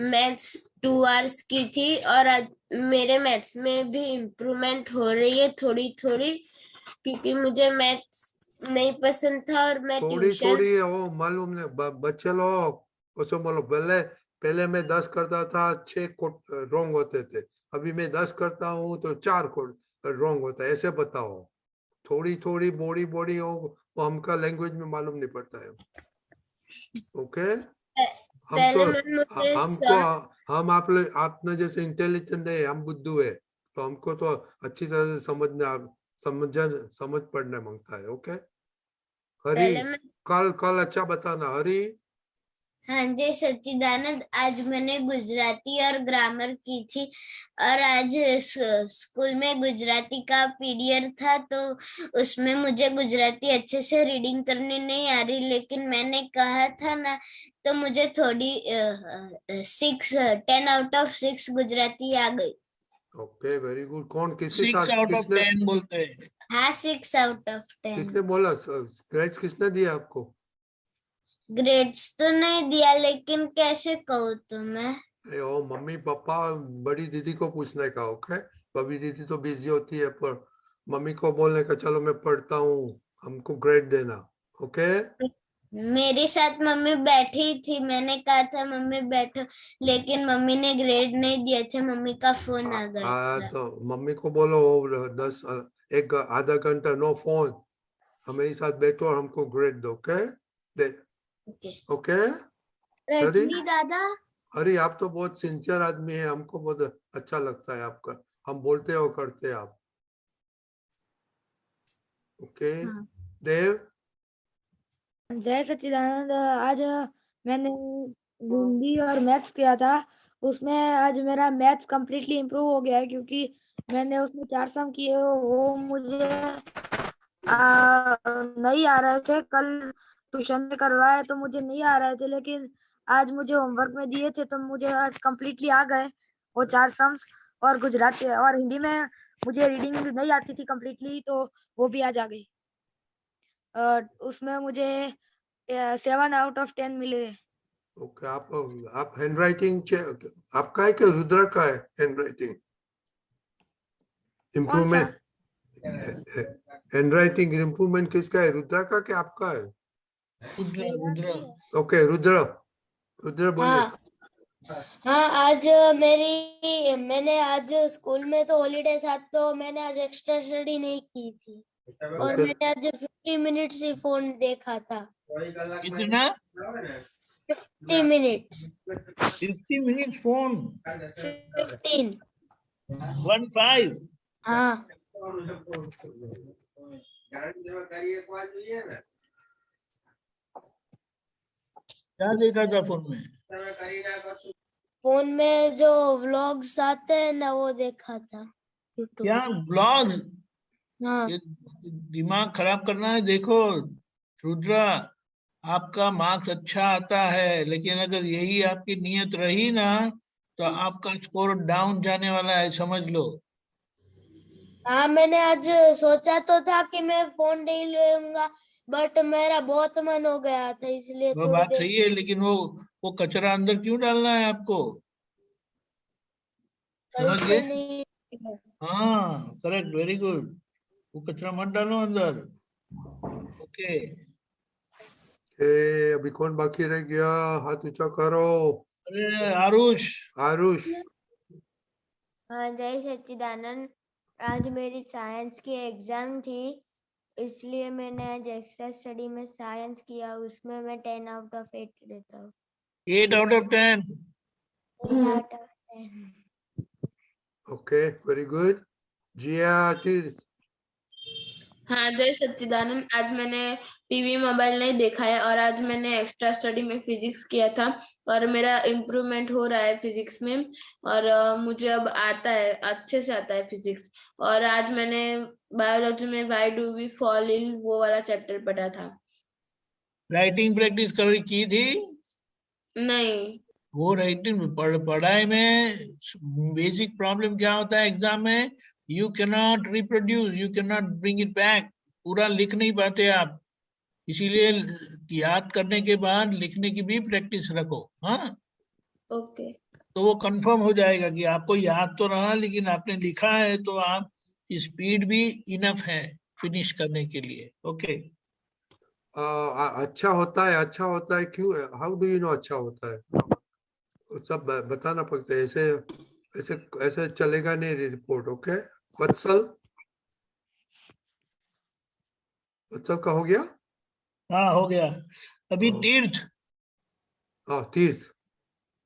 मैथ्स 2 आवर्स की थी और आज मेरे मैथ्स में भी इम्प्रूवमेंट हो रही है थोड़ी थोड़ी, क्योंकि मुझे मैथ्स नहीं पसंद था और मैं
थोड़ी
ट्यूशन
थोड़ी वो मालूम नहीं बच्चे लोग उसको बोलो पहले पहले मैं 10 करता था 6 रॉन्ग होते थे, अभी मैं 10 करता हूँ तो 4 रॉन्ग होता है, ऐसे बताओ। थोड़ी थोड़ी बॉडी बॉडी वो हमका लैंग्वेज में मालूम नहीं पड़ता है। ओके हम
पहले
तो
मैम मुझे
हमको हम आपने जैसे इंटेलिजेंट है, हम बुद्धू है, तो हमको तो अच्छी तरह से समझ पढ़ना मांगता है। ओके हरी,
पहले मैं
कल अच्छा बताना हरी।
हाँ जय सच्चिदानंद, आज मैंने गुजराती और ग्रामर की थी और आज स्कूल में गुजराती का पीरियड था, तो उसमें मुझे गुजराती अच्छे से रीडिंग करनी नहीं आ रही, लेकिन मैंने कहा था ना, तो मुझे थोड़ी 10 आउट ऑफ 6 गुजराती आ गई।
Okay very good. कौन किसके
6
साथ
आउट ऑफ
किसने
10 बोलते हैं।
हाँ 6 आउट ऑफ 10।
किसने बोला ग्रेड्स किसने दिया आपको?
ग्रेड्स तो नहीं दिया, लेकिन कैसे कहूँ तुम्हें।
ओ मम्मी पापा बड़ी दीदी को पूछने का। ओके बड़ी दीदी तो बिजी होती है, पर मम्मी को बोलने का चलो मैं पढ़ता हूँ, हमको ग्रेड देना। ओके
मेरे साथ मम्मी बैठी थी, मैंने कहा था मम्मी बैठो, लेकिन मम्मी ने ग्रेड नहीं दिया था, मम्मी का फोन आ गया था।
तो मम्मी को बोलो 10 एक आधा घंटा नो फोन, हमारे साथ बैठो और हमको ग्रेड दो। ओके दे ओके हरी
दादा
हरी, आप तो बहुत सिंसियर आदमी है, हमको बहुत अच्छा लगता है आपका, हम बोलते हो करते हैं आप। ओके देव।
जय सच्चिदानंद, आज मैंने हिंदी और मैथ्स किया था, उसमें आज मेरा मैथ्स कम्प्लीटली इम्प्रूव हो गया है, क्योंकि मैंने उसमें 4 सम किए, वो मुझे नहीं आ रहे थे। कल ट्यूशन में करवाए तो मुझे नहीं आ रहे थे, लेकिन आज मुझे होमवर्क में दिए थे तो मुझे आज कम्प्लीटली आ गए वो 4 सम्स। और गुजराती और हिंदी में मुझे रीडिंग नहीं आती थी कम्प्लीटली, तो वो भी आज आ गई। उसमें मुझे 7 आउट ऑफ 10 मिले।
ओके आप हैंड राइटिंग आपका है कि रुद्र का है hand writing improvement? Hand writing improvement किसका है, रुद्र का कि आपका है?
रुद्र।
ओके रुद्र बोलिए।
हाँ आज मैंने आज स्कूल में तो हॉलीडे था, तो मैंने आज एक्स्ट्रा स्टडी नहीं की थी, और मैंने आज 50 मिनट्स ही फोन देखा था।
कितना?
50 मिनट्स
50 मिनट्स फोन
15 हाँ
क्या देखा था फोन में?
फोन में जो व्लॉग्स आते हैं ना, वो देखा था YouTube।
क्या ब्लॉग?
हाँ
ये दिमाग खराब करना है। देखो रुद्रा, आपका मार्क्स अच्छा आता है, लेकिन अगर यही आपकी नीयत रही ना, तो आपका स्कोर डाउन जाने वाला है, समझ लो।
हाँ मैंने आज सोचा तो था कि मैं फोन नहीं लूंगा, बट मेरा बहुत मन हो गया था, इसलिए
वो
थोड़ी
बात
देर
सही है, लेकिन वो कचरा अंदर क्यों डालना है आपको?
कल
समझ
से
गए?
नहीं।
हाँ करेक्ट, वेरी गुड। वो कचरा मत डालो अंदर। ओके
अभी कौन बाकी रह गया, हाथ ऊंचा करो।
अरे आरुष।
आरुष
हाँ जय सच्चिदानंद, आज मेरी साइंस की एग्जाम थी, इसलिए मैंने आज एक्स्ट्रा स्टडी में साइंस किया, उसमें मैं 10 आउट ऑफ 8 देता हूँ।
8 out of 10।
8 out of 10।
Okay very good. Jiya
हाँ जय सच्चिदानंद, आज मैंने टीवी मोबाइल नहीं देखा है, और आज मैंने एक्स्ट्रा स्टडी में फिजिक्स किया था, और मेरा इम्प्रूवमेंट हो रहा है फिजिक्स में, और मुझे अब आता है, अच्छे से आता है फिजिक्स। और आज मैंने बायोलॉजी में why do we fall ill वो वाला चैप्टर पढ़ा था।
राइटिंग प्रैक्टिस की थी?
नहीं।
वो राइटिंग पढ़ाई में बेसिक प्रॉब्लम क्या होता है एग्जाम में, you can not reproduce, you can not bring it back, पूरा लिख नहीं पाते आप। इसीलिए याद करने के बाद लिखने की भी प्रैक्टिस रखो। हाँ,
ओके
तो वो कंफर्म हो जाएगा कि आपको याद तो रहा लेकिन आपने लिखा है, तो आप स्पीड भी इनफ है फिनिश करने के लिए। ओके।
अच्छा होता है क्यों? हाउ डू यू नो अच्छा होता है? वो सब बताना पड़ता है, ऐसे ऐसे ऐसे चलेगा नहीं रिपोर्ट। ओके वत्सल, वत्सल का हो गया?
हाँ हो गया। अभी तीर्थ।
हाँ तीर्थ।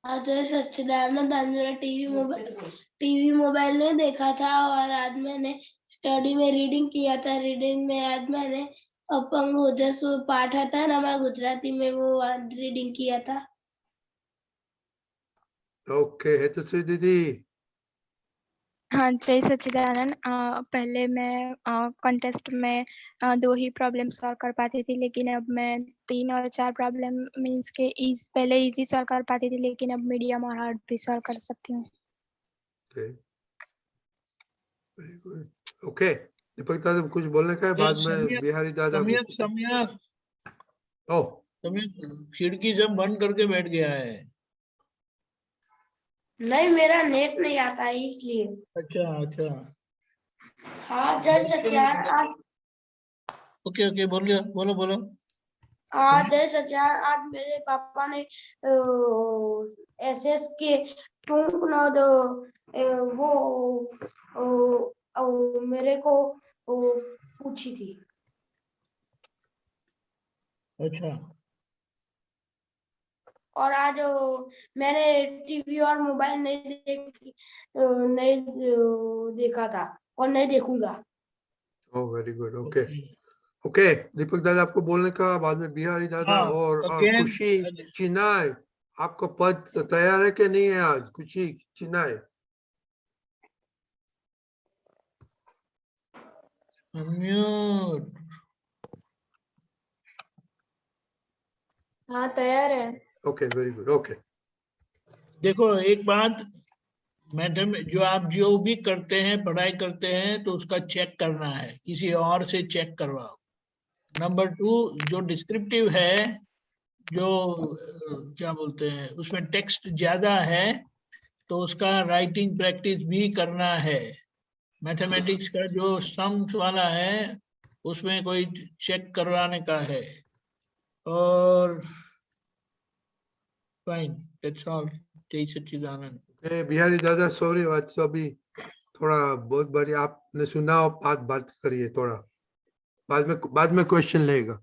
आज सच्चिदानंद, आज मेरा टीवी मोबाइल नहीं देखा था और आज मैंने स्टडी में रीडिंग किया था। रीडिंग में आज मैंने अपंग ओजस्वी पाठ था ना, मैं गुजराती में वो रीडिंग किया था।
ओके हेतश्री दीदी।
हाँ जय सच्चिदानंद। पहले मैं कॉन्टेस्ट में 2 ही प्रॉब्लम सॉल्व कर पाती थी, लेकिन अब मैं 3 और 4 प्रॉब्लम मीन्स के पहले इजी सॉल्व कर पाती थी, लेकिन अब मीडियम और हार्ड भी सॉल्व कर सकती हूँ।
Very good. ओके दीपक दादा कुछ बोलने का है? बाद में बिहारी दादा।
सम्यक
ओ
खिड़की सब बंद करके बैठ गया है।
नहीं, मेरा नेट नहीं आता है इसलिए।
अच्छा।
हाँ जय सच्चिदानंद।
ओके बोलो।
जय सच्चिदानंद, आज मेरे पापा ने एसएस के टूंकनोद वो मेरे को पूछी थी।
अच्छा।
और आज मैंने टीवी और मोबाइल नहीं देखा था और नहीं देखूंगा।
Oh very good. Okay Deepak दादा आपको बोलने का, बाद में बिहारी दादा।
हाँ,
और खुशी चिनाई, आपको पद तैयार है कि नहीं है? आज खुशी चिनाई।
हाँ तैयार है।
Okay very good. ओके
देखो एक बात, जो आप जो भी करते हैं, पढ़ाई करते हैं, तो उसका चेक करना है, किसी और से चेक करवाओ। नंबर 2, जो डिस्क्रिप्टिव है, जो क्या बोलते हैं, उसमें टेक्स्ट ज्यादा है, तो उसका राइटिंग प्रैक्टिस भी करना है। मैथमेटिक्स का जो सम्स वाला है, उसमें कोई चेक करवाने का है। और फाइन, दैट्स ऑल। जय सच्चिदानंद।
बिहारी दादा सॉरी, आज तो अभी थोड़ा बहुत बढ़िया आपने सुना, और बात करिए थोड़ा, बाद में क्वेश्चन लेगा।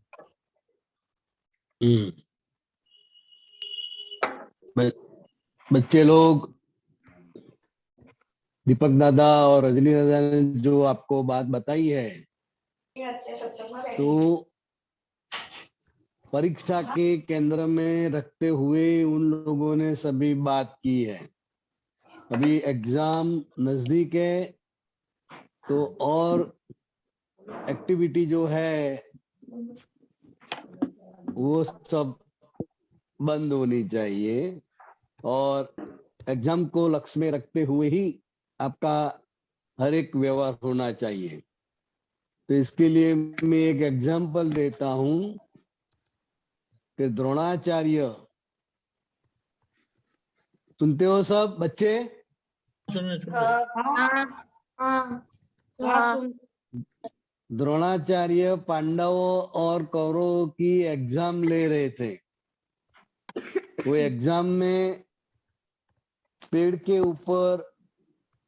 बच्चे लोग, दीपक दादा और रजनी दादा ने जो आपको बात बताई है, तो परीक्षा के केंद्र में रखते हुए उन लोगों ने सभी बात की है। अभी एग्जाम नजदीक है, तो और एक्टिविटी जो है वो सब बंद होनी चाहिए, और एग्जाम को लक्ष्य में रखते हुए ही आपका हर एक व्यवहार होना चाहिए। तो इसके लिए मैं एक एग्जाम्पल देता हूं कि द्रोणाचार्य, सुनते हो सब बच्चे? द्रोणाचार्य पांडवों और कौरवों की एग्जाम ले रहे थे। वो एग्जाम में पेड़ के ऊपर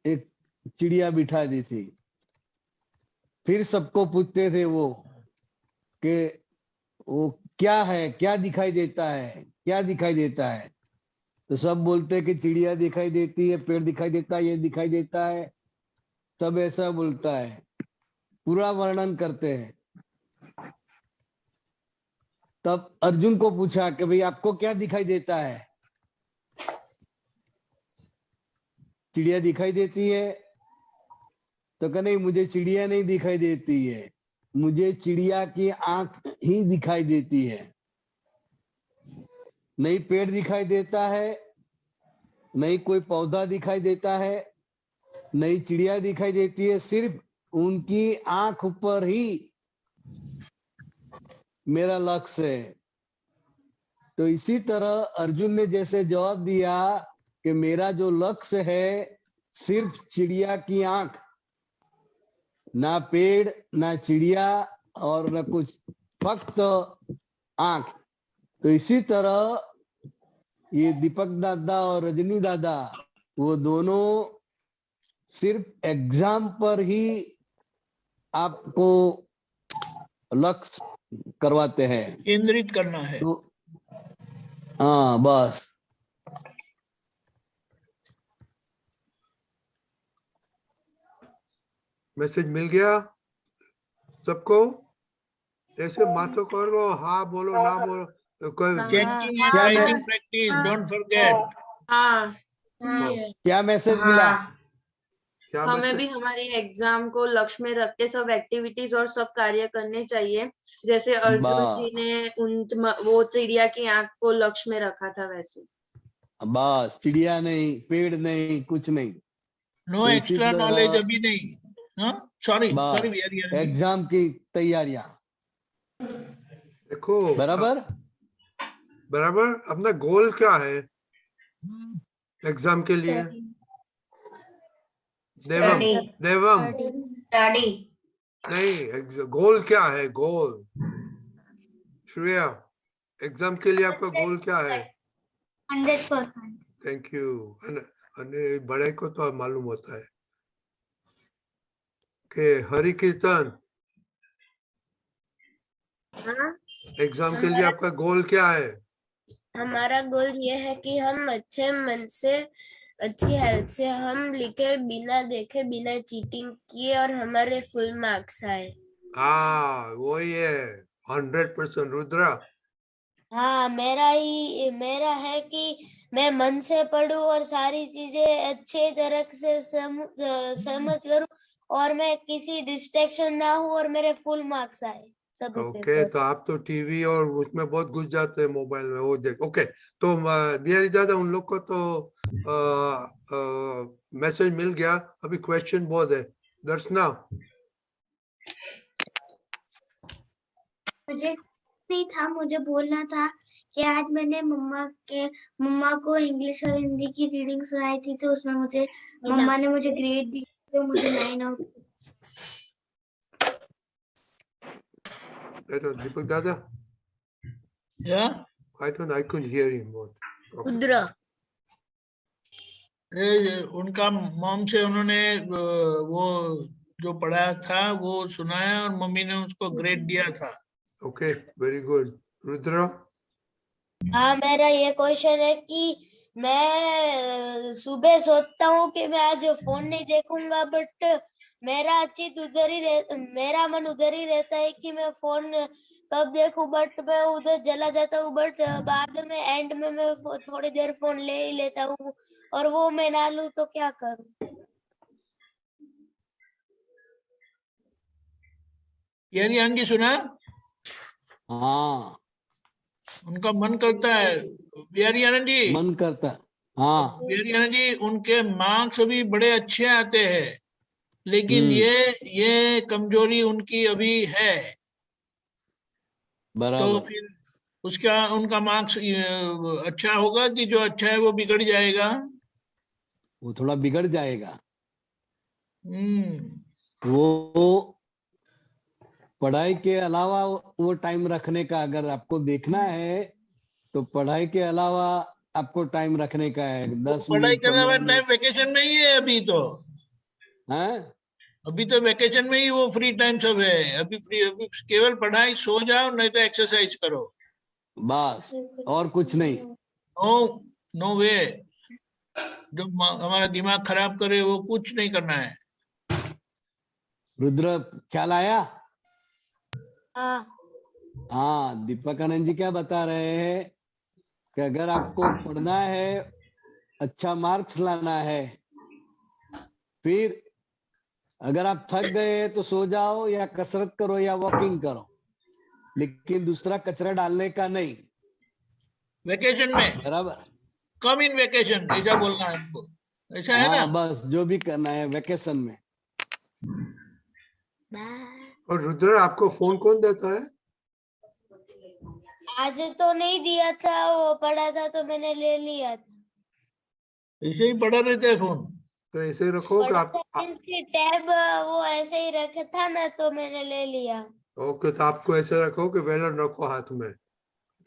एक चिड़िया बिठा दी थी। फिर सबको पूछते थे वो कि वो क्या है, क्या दिखाई देता है, क्या दिखाई देता है? तो सब बोलते कि चिड़िया दिखाई देती है, पेड़ दिखाई देता है, ये दिखाई देता है, सब ऐसा बोलता है, पूरा वर्णन करते हैं। तब अर्जुन को पूछा कि भाई आपको क्या दिखाई देता है? चिड़िया दिखाई देती है? तो कहा नहीं, मुझे चिड़िया नहीं दिखाई देती है, मुझे चिड़िया की आंख ही दिखाई देती है। नहीं पेड़ दिखाई देता है, नहीं कोई पौधा दिखाई देता है, नहीं चिड़िया दिखाई देती है, सिर्फ उनकी आंख पर ही मेरा लक्ष्य है। तो इसी तरह अर्जुन ने जैसे जवाब दिया कि मेरा जो लक्ष्य है सिर्फ चिड़िया की आंख, ना पेड़ ना चिड़िया और न कुछ, फक्त आंख। तो इसी तरह ये दीपक दादा और रजनी दादा वो दोनों सिर्फ एग्जाम पर ही आपको लक्ष्य करवाते हैं,
केंद्रित करना है।
तो हाँ बस।
मैसेज मिल गया सबको? ऐसे माथो करो, हाँ बोलो ना बोलो, कोई
चेकिंग एंड
क्या
राइटिंग प्रैक्टिस, डोंट फॉरगेट।
हाँ,
क्या मैसेज मिला?
क्या
हमें
मैसेज?
भी हमारी एग्जाम को लक्ष्य में रख के सब एक्टिविटीज और सब कार्य करने चाहिए, जैसे अर्जुन जी ने वो चिड़िया की आंख को लक्ष्य में रखा था वैसे।
बस चिड़िया नहीं, पेड़ नहीं, कुछ नहीं।
नो
तो इसी
एक्स्ट्रा
तरह
नॉलेज अभी नहीं। हाँ सॉरी
बस
वेरी
एग्जाम की तैयारियां
देखो
बराबर।
बराबर। अपना गोल क्या है एग्जाम के लिए? देवम देवम
स्टडी।
नहीं, गोल क्या है? गोल श्रेया, एग्जाम के लिए आपका गोल क्या है?
100%।
Thank you. बड़े को तो मालूम होता है कि हरि कीर्तन एग्जाम के लिए आपका गोल क्या है?
हमारा गोल ये है कि हम अच्छे मन से, अच्छी हेल्थ से हम लिखे, बिना देखे, बिना चीटिंग किए और हमारे फुल मार्क्स आए।
हाँ वही है, 100%। रुद्रा?
हाँ मेरा है कि मैं मन से पढूं और सारी चीजें अच्छे तरह से समझ करूं और मैं किसी डिस्ट्रैक्शन ना हूं और मेरे फुल मार्क्स आए सभी
ओके,
पेपर्स।
तो आप तो टीवी और उसमें बहुत घुस जाते हैं, मोबाइल में, वो देख। ओके, तो बिहारी दादा उन लोग को तो मैसेज मिल गया। अभी क्वेश्चन बहुत है। दर्शना?
मुझे नहीं था, मुझे बोलना था कि आज मैंने मम्मा को इंग्लिश और हिंदी की रीडिंग सुनाई थी, तो उसमें मम्मा ने मुझे ग्रेड दी, तो मुझे 9 आउट।
दीपक दादा?
Yeah?
I couldn't hear him. Okay.
Rudra?
उनका मॉम से उन्होंने वो जो पढ़ा था वो सुनाया और मम्मी ने उसको ग्रेड दिया था।
Okay, very good. रुद्र?
हाँ मेरा ये क्वेश्चन है कि मैं सुबह सोचता हूँ कि मैं आज फोन नहीं देखूंगा, बट मेरा मेरा मन उधर ही रहता है कि मैं फोन कब देखूं, बट मैं उधर चला जाता हूँ, बट बाद में एंड में मैं थोड़ी देर फोन ले ही लेता हूँ और वो मैं ना लूं तो क्या करूं?
यानी आंटी सुना?
हाँ
उनका मन करता है। बिहारी आनंद जी,
मन करता है। हाँ
बिहारी आनंद जी, उनके मार्क्स अभी बड़े अच्छे आते हैं, लेकिन ये कमजोरी उनकी अभी है। तो
बराबर।
फिर उनका मार्क्स अच्छा होगा कि जो अच्छा है वो बिगड़ जाएगा?
वो थोड़ा बिगड़ जाएगा।
वो
पढ़ाई के अलावा वो टाइम रखने का, अगर आपको देखना है तो पढ़ाई के अलावा आपको टाइम रखने का है। 10
पढ़ाई
मिनट
करने वाला
15
टाइम वेकेशन में ही है अभी तो।
हैं?
अभी तो वेकेशन में ही वो फ्री टाइम सब है। अभी केवल पढ़ाई, सो जाओ नहीं तो एक्सरसाइज करो,
बस और कुछ नहीं।
नो वे। जो हमारा दिमाग खराब करे वो कुछ नहीं करना है।
रुद्र ख्याल आया?
हाँ
दीपक आनंद जी क्या बता रहे हैं कि अगर आपको पढ़ना है, अच्छा मार्क्स लाना है, फिर अगर आप थक गए तो सो जाओ या कसरत करो या वॉकिंग करो, लेकिन दूसरा कचरा डालने का नहीं।
वेकेशन में
बराबर।
कम इन वेकेशन ऐसा बोलना है आपको, ऐसा है ना?
बस जो भी करना है वेकेशन में।
और रुद्र, आपको फोन कौन देता है?
आज तो नहीं दिया था, वो पड़ा था तो मैंने ले लिया था।
ऐसे ही पड़ा रहता है फोन।
तो ऐसे ही रखो कि
पड़ा
आप
था मीन्स की टैब वो ऐसे ही रखा था ना, तो मैंने ले लिया।
ओके, तो आपको ऐसे रखो कि वेलन रखो हाथ में,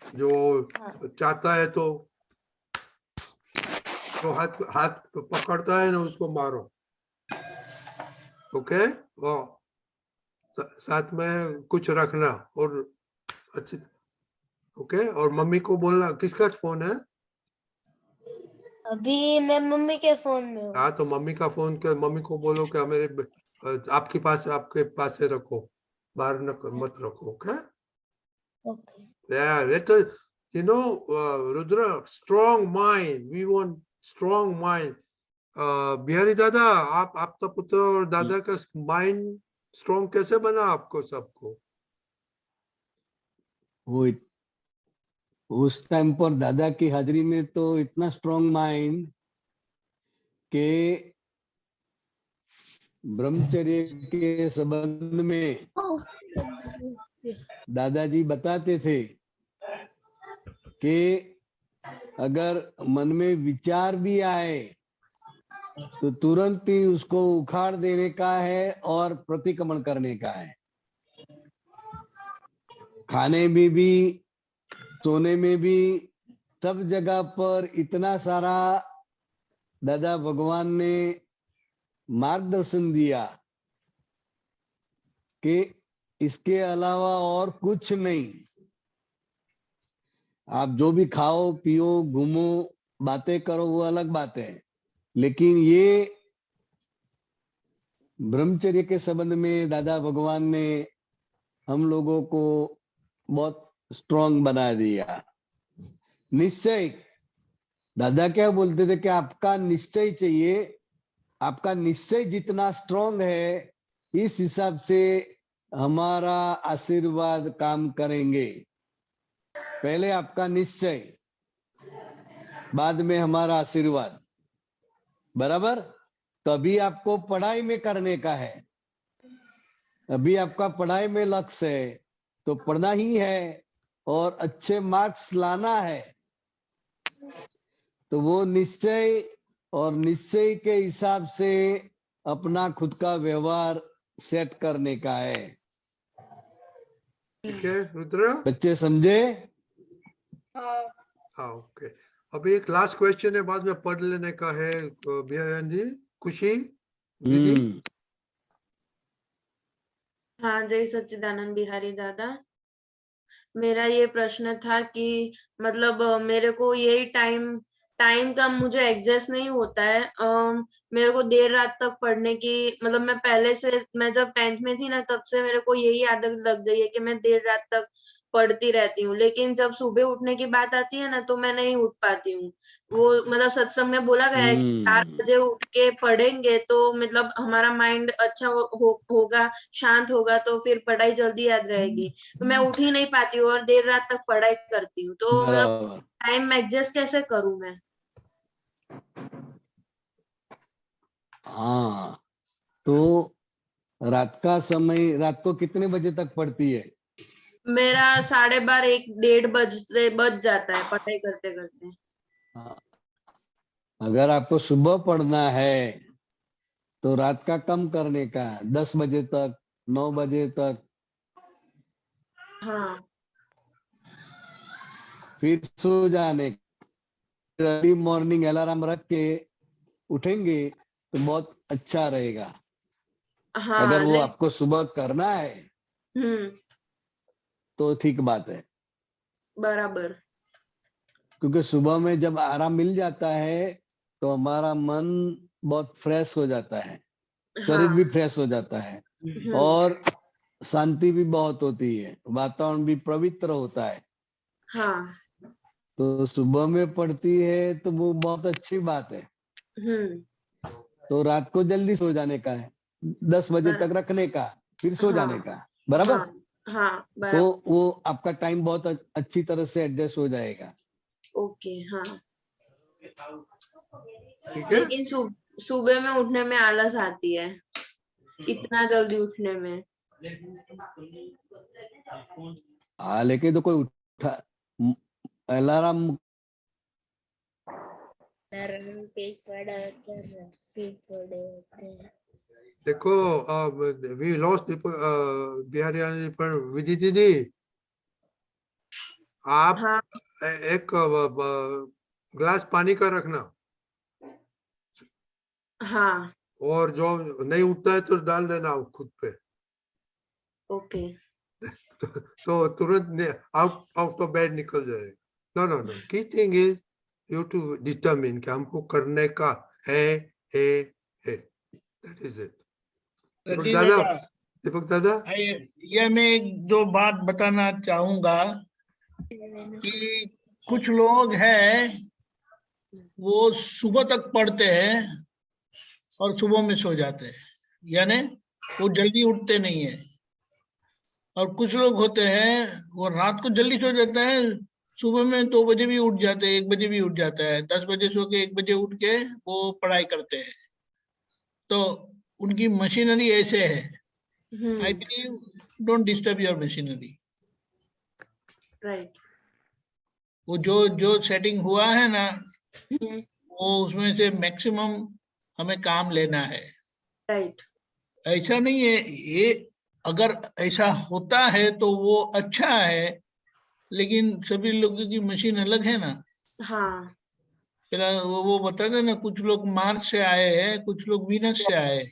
जो
हाँ।
चाहता है तो जो हाथ हाथ पकड़ता है ना उसको मारो। ओके, वो साथ में कुछ रखना और अच्छी। ओके, और मम्मी को बोलना। किसका फोन है?
अभी मैं मम्मी के फोन में हूँ।
हाँ, तो मम्मी का फोन के मम्मी को बोलो कि मेरे आपके पास से रखो, बाहर मत रखो। Okay,
okay.
yeah, let us, Rudra, strong mind, we want strong mind. Bihari दादा, आपका पुत्र और दादा का माइंड स्ट्रॉन्ग कैसे बना आपको सबको?
वो उस टाइम पर दादा की हाजिरी में तो इतना स्ट्रॉन्ग माइंड के ब्रह्मचर्य के संबंध में दादाजी बताते थे कि अगर मन में विचार भी आए तो तुरंत ही उसको उखाड़ देने का है और प्रतिक्रमण करने का है। खाने में भी, सोने में भी, सब जगह पर इतना सारा दादा भगवान ने मार्गदर्शन दिया कि इसके अलावा और कुछ नहीं। आप जो भी खाओ पियो घूमो बातें करो वो अलग बात है, लेकिन ये ब्रह्मचर्य के संबंध में दादा भगवान ने हम लोगों को बहुत स्ट्रॉन्ग बना दिया। निश्चय, दादा क्या बोलते थे कि आपका निश्चय चाहिए, आपका निश्चय जितना स्ट्रॉन्ग है इस हिसाब से हमारा आशीर्वाद काम करेंगे। पहले आपका निश्चय, बाद में हमारा आशीर्वाद, बराबर। तभी आपको पढ़ाई में करने का है। अभी आपका पढ़ाई में लक्ष्य है तो पढ़ना ही है और अच्छे मार्क्स लाना है। तो वो निश्चय और निश्चय के हिसाब से अपना खुद का व्यवहार सेट करने का है।
ठीक है रुद्र,
बच्चे समझे?
हाँ ओके। अभी एक लास्ट क्वेश्चन है, बाद में पढ़ लेने का है। बिहारी जी, खुशी दीदी।
हाँ, जय सच्चिदानंद बिहारी दादा। मेरा ये प्रश्न था कि मतलब मेरे को यही टाइम का मुझे एडजस्ट नहीं होता है। मेरे को देर रात तक पढ़ने की, मतलब मैं पहले से, मैं जब 10th में थी ना तब से मेरे को यही आदत लग गई है कि मैं देर रात तक पढ़ती रहती हूँ। लेकिन जब सुबह उठने की बात आती है ना तो मैं नहीं उठ पाती हूँ। वो मतलब सत्संग में बोला गया है कि 4 बजे उठ के पढ़ेंगे तो मतलब हमारा माइंड अच्छा होगा, शांत होगा, तो फिर पढ़ाई जल्दी याद रहेगी। तो मैं उठ ही नहीं पाती हूँ और देर रात तक पढ़ाई करती हूँ। तो मतलब टाइम एडजस्ट कैसे करूँ मैं?
हाँ, तो रात का समय, रात को कितने बजे तक पढ़ती है?
मेरा 12:30 1 1:30 बज जाता है पढ़ाई करते करते।
अगर आपको सुबह पढ़ना है तो रात का कम करने का, 10 बजे तक, 9 बजे तक।
हाँ।
फिर सो जाने, अर्ली मॉर्निंग अलार्म रख के उठेंगे तो बहुत अच्छा रहेगा।
हाँ,
अगर वो आपको सुबह करना है तो ठीक बात है।
बराबर।
क्योंकि सुबह में जब आराम मिल जाता है तो हमारा मन बहुत फ्रेश हो जाता है, शरीर भी फ्रेश हो जाता है और शांति भी बहुत होती है, वातावरण भी पवित्र होता है।
हाँ।
तो सुबह में पढ़ती है तो वो बहुत अच्छी बात है। तो रात को जल्दी सो जाने का है, 10 बजे तक रखने का, फिर सो जाने का, बराबर।
हाँ, बराबर।
तो वो आपका टाइम बहुत अच्छी तरह से एडजस्ट हो जाएगा।
ओके, हाँ।
ठीक है।
लेकिन सुबह में उठने में आलस आती है, इतना जल्दी उठने में।
हाँ, लेकिन तो कोई अलार्म
देखो वी लॉस्ट बिहारी आने पर विजय दीदी आप
हाँ
एक ग्लास पानी का रखना
हाँ
और जो नहीं उठता है तो डाल देना खुद पे
ओके
तो तुरंत आउट ऑफ बेड निकल जाएगा। No no no key thing is you to determine कि हमको करने का है दैट इज इट।
रणजीत दादा,
दीपक दादा
ये मैं एक दो बात बताना चाहूंगा कि कुछ लोग हैं वो सुबह तक पढ़ते हैं और सुबह में सो जाते हैं, यानी वो जल्दी उठते नहीं है। और कुछ लोग होते हैं वो रात को जल्दी सो जाते हैं, सुबह में 2 बजे भी उठ जाते हैं, 1 बजे भी उठ जाता है, 10 बजे सो के 1 बजे उठ के वो पढ़ाई करते हैं। तो उनकी मशीनरी ऐसे है। I believe don't disturb your machinery.
Right
वो जो सेटिंग हुआ है ना वो उसमें से मैक्सिमम हमें काम लेना है।
राइट
ऐसा नहीं है, ये अगर ऐसा होता है तो वो अच्छा है, लेकिन सभी लोगों की मशीन अलग है ना।
हाँ
फिर वो बताते ना, कुछ लोग मार्स से आए हैं, कुछ लोग वीनस से आए हैं,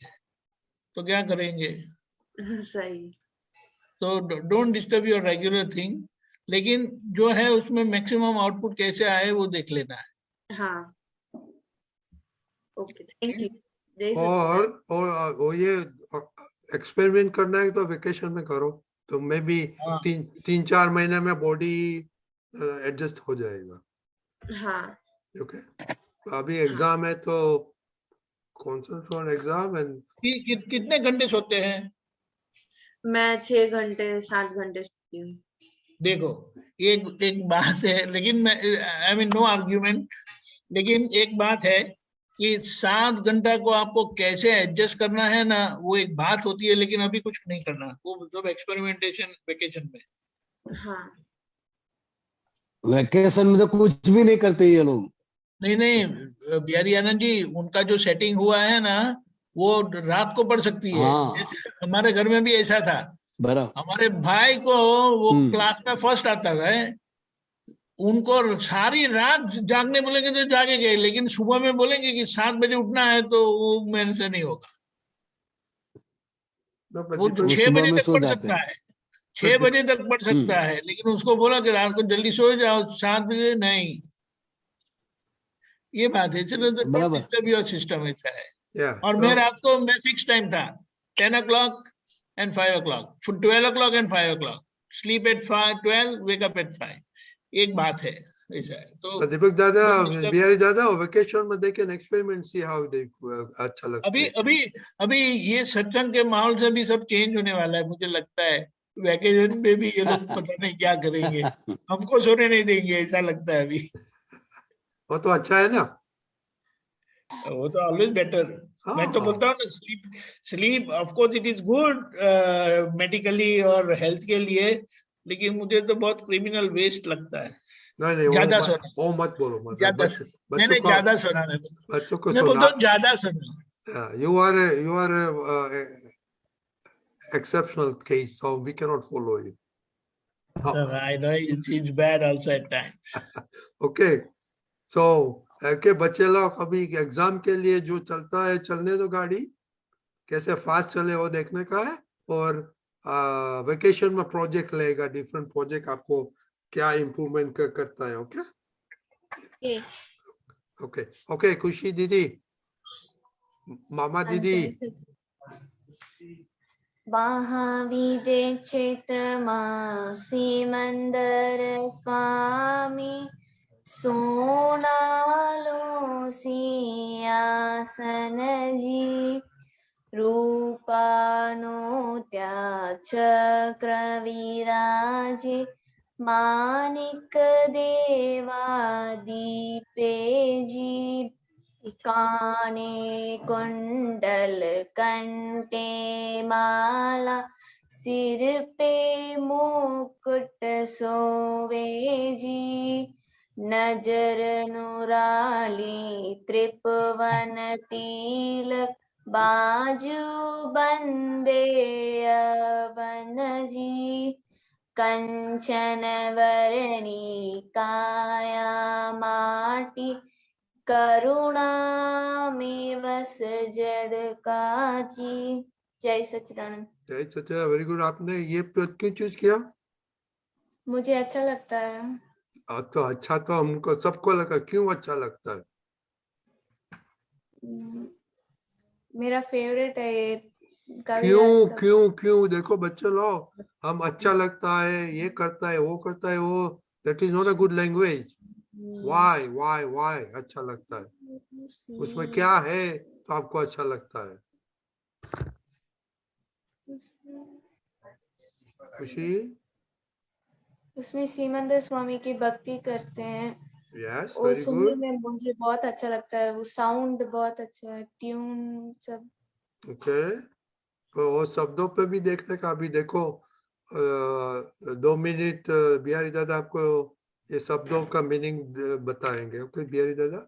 तो क्या करेंगे।
सही
तो don't disturb your regular thing, लेकिन जो है उसमें मैक्सिमम आउटपुट कैसे आए वो देख लेना है।
हाँ ओके थैंक यू।
और वो ये एक्सपेरिमेंट करना है तो वेकेशन में करो, तो मे बी
हाँ
3-4 महीने में बॉडी एडजस्ट हो जाएगा।
हाँ
ओके अभी एग्जाम है तो कॉन्सेंट्रेट ऑन एग्जाम एंड
कितने घंटे सोते हैं।
मैं 6 घंटे 7 घंटे सोती हूँ।
देखो एक बात है, लेकिन मैं आई मीन नो आर्ग्यूमेंट, लेकिन एक बात है कि 7 घंटा को आपको कैसे एडजस्ट करना है ना, वो एक बात होती है, लेकिन अभी कुछ नहीं करना, वो सब एक्सपेरिमेंटेशन वेकेशन में।
हाँ
वैकेशन में तो कुछ भी नहीं करते ये लोग।
नहीं बिहारी आनंद जी, उनका जो सेटिंग हुआ है ना वो रात को पढ़ सकती है।
हाँ
जैसे हमारे घर में भी ऐसा था,
बराबर।
हमारे भाई को वो क्लास में फर्स्ट आता है, उनको सारी रात जागने बोलेंगे तो जागेंगे, लेकिन सुबह में बोलेंगे कि 7 बजे उठना है तो वो मेरे से नहीं होगा। वो
वो
6
सुबह
बजे
में
तक
सो
पढ़
जाते
सकता
हैं।
है, 6 बजे तक पढ़ सकता है, लेकिन उसको बोला कि रात को जल्दी सो जाओ, 7 बजे नहीं। ये बात है, चलो डोंट
बराबर।
डिस्टर्ब योर सिस्टम, ऐसा है।
Yeah.
और मैं रात को मैं फिक्स टाइम था 10 o'clock and 5 o'clock, 12 o'clock and 5 o'clock, sleep at 12, wake up at 5। एक बात है, ऐसा है। तो
दीपक दादा
don't disturb।
बिहारी दादा वेकेशन में they can experiment see how they अच्छा लगता
अभी
है।
अभी अभी ये सत्संग के माहौल से भी सब चेंज होने वाला है, मुझे लगता है। वैकेशन में भी ये लोग पता नहीं क्या करेंगे, हमको सोने नहीं देंगे, ऐसा लगता है अभी।
वो तो अच्छा है ना।
वो तो ऑलवेज बेटर। मैं तो बोलता हूँ ना, sleep of course it is good medically और हेल्थ के लिए, लेकिन मुझे तो बहुत क्रिमिनल वेस्ट लगता है
नहीं
ज्यादा सोना।
वो मत बोलो मत
ज्यादा
बच्चों को
ज्यादा सोना है,
बच्चों को
मैं बोलता हूँ ज्यादा सोना।
You are exceptional case, so we cannot follow you.
I know it's bad also at times.
Okay, so के बच्चे लोग अभी एग्जाम के लिए जो चलता है चलने दो, गाड़ी कैसे फास्ट चले वो देखने का है। और वेकेशन में प्रोजेक्ट लेगा, डिफरेंट प्रोजेक्ट आपको क्या इम्प्रूवमेंट करता है। ओके ओके ओके खुशी दीदी, मामा दीदी।
महाविदे क्षेत्रमा सिमंदर स्वामी सोनालो सिंहासन जी रूपानो त्या चक्र विराजे मानिक देवा दीपे जी काने कुंडल कंठे माला सिर पे मुकुट सोवे जी नजर नुराली त्रिपवन तिलक बाजू बंदे अवन जी कंचन वरनी काया माटी करुणामिवस जड़ काची। जय सच्चिदानंद।
जय सच्चिदानंद, वेरी गुड। आपने ये पद क्यों चूज किया?
मुझे अच्छा लगता है।
तो अच्छा तो हमको सबको लगा, क्यों अच्छा लगता है?
मेरा फेवरेट है ये।
क्यों क्यों क्यों? देखो बच्चे लोग, हम अच्छा लगता है, ये करता है, वो करता है, वो that is not a good language. Why अच्छा लगता है, उसमें क्या है तो आपको अच्छा लगता है? खुशी?
उसमें सीमंदर स्वामी की भक्ति करते हैं।
यस,
वो
वेरी
सुनने
गुड।
में मुझे बहुत अच्छा लगता है। वो साउंड बहुत अच्छा है, ट्यून सब।
ओके, तो वो शब्दों पे भी देखने का। अभी देखो 2 मिनट बिहारी दादा आपको ये शब्दों का मीनिंग बताएंगे। Okay Bihari Dada,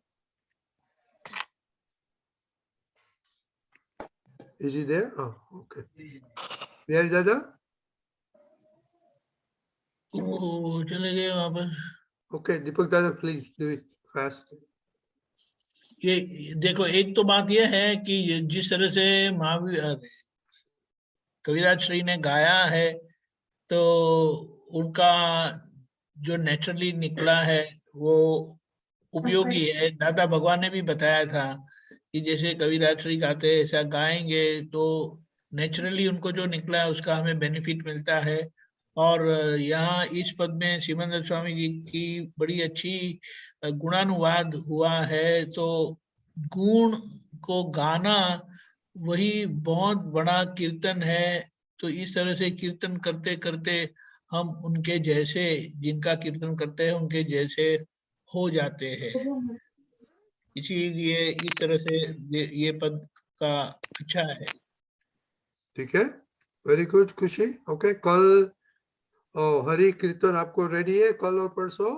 is he there? Okay Bihari Dada.
चले गए वापस।
ओके दीपक दादा, प्लीज डू इट फास्ट।
ये देखो, एक तो बात यह है कि जिस तरह से महावीर कविराज श्री ने गाया है, तो उनका जो नेचुरली निकला है वो उपयोगी है। दादा भगवान ने भी बताया था कि जैसे कविराज श्री गाते हैं ऐसा गाएंगे तो नेचुरली उनको जो निकला है उसका हमें बेनिफिट मिलता है। और यहाँ इस पद में सिमंदर स्वामी जी की बड़ी अच्छी गुणानुवाद हुआ है। तो गुण को गाना वही बहुत बड़ा कीर्तन है। तो इस तरह से कीर्तन करते करते हम उनके जैसे, जिनका कीर्तन करते हैं उनके जैसे हो जाते हैं। इसीलिए इस तरह से ये पद का अच्छा है।
ठीक है, वेरी गुड खुशी। ओके कल हरि कीर्तन आपको रेडी है कल और परसों?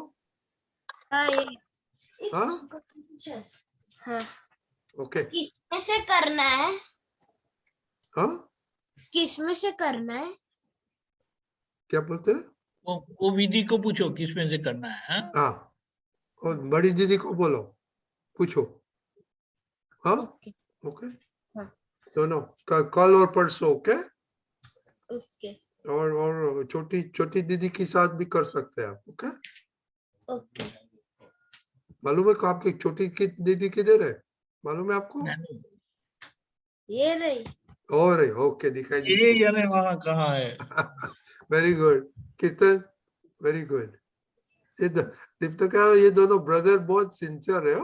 हाँ
हाँ।
ओके।
किसमें से करना है?
हाँ
किसमें से करना है?
क्या बोलते हैं?
वो विधि को पूछो किसमें से करना है।
हाँ, और बड़ी दीदी को बोलो, पूछो। हाँ ओके दोनों कल और परसों। ओके
ओके
और छोटी दीदी के साथ भी कर सकते हैं आप। Okay
okay.
मालूम है को आपकी छोटी की दीदी किधर है? मालूम है आपको?
ये रही।
और ओके दिखाई दी।
ये जाने वहां कहाँ है।
वेरी गुड कीर्तन, वेरी गुड। ये दीप्त का ये दोनों ब्रदर बहुत सिंसियर है।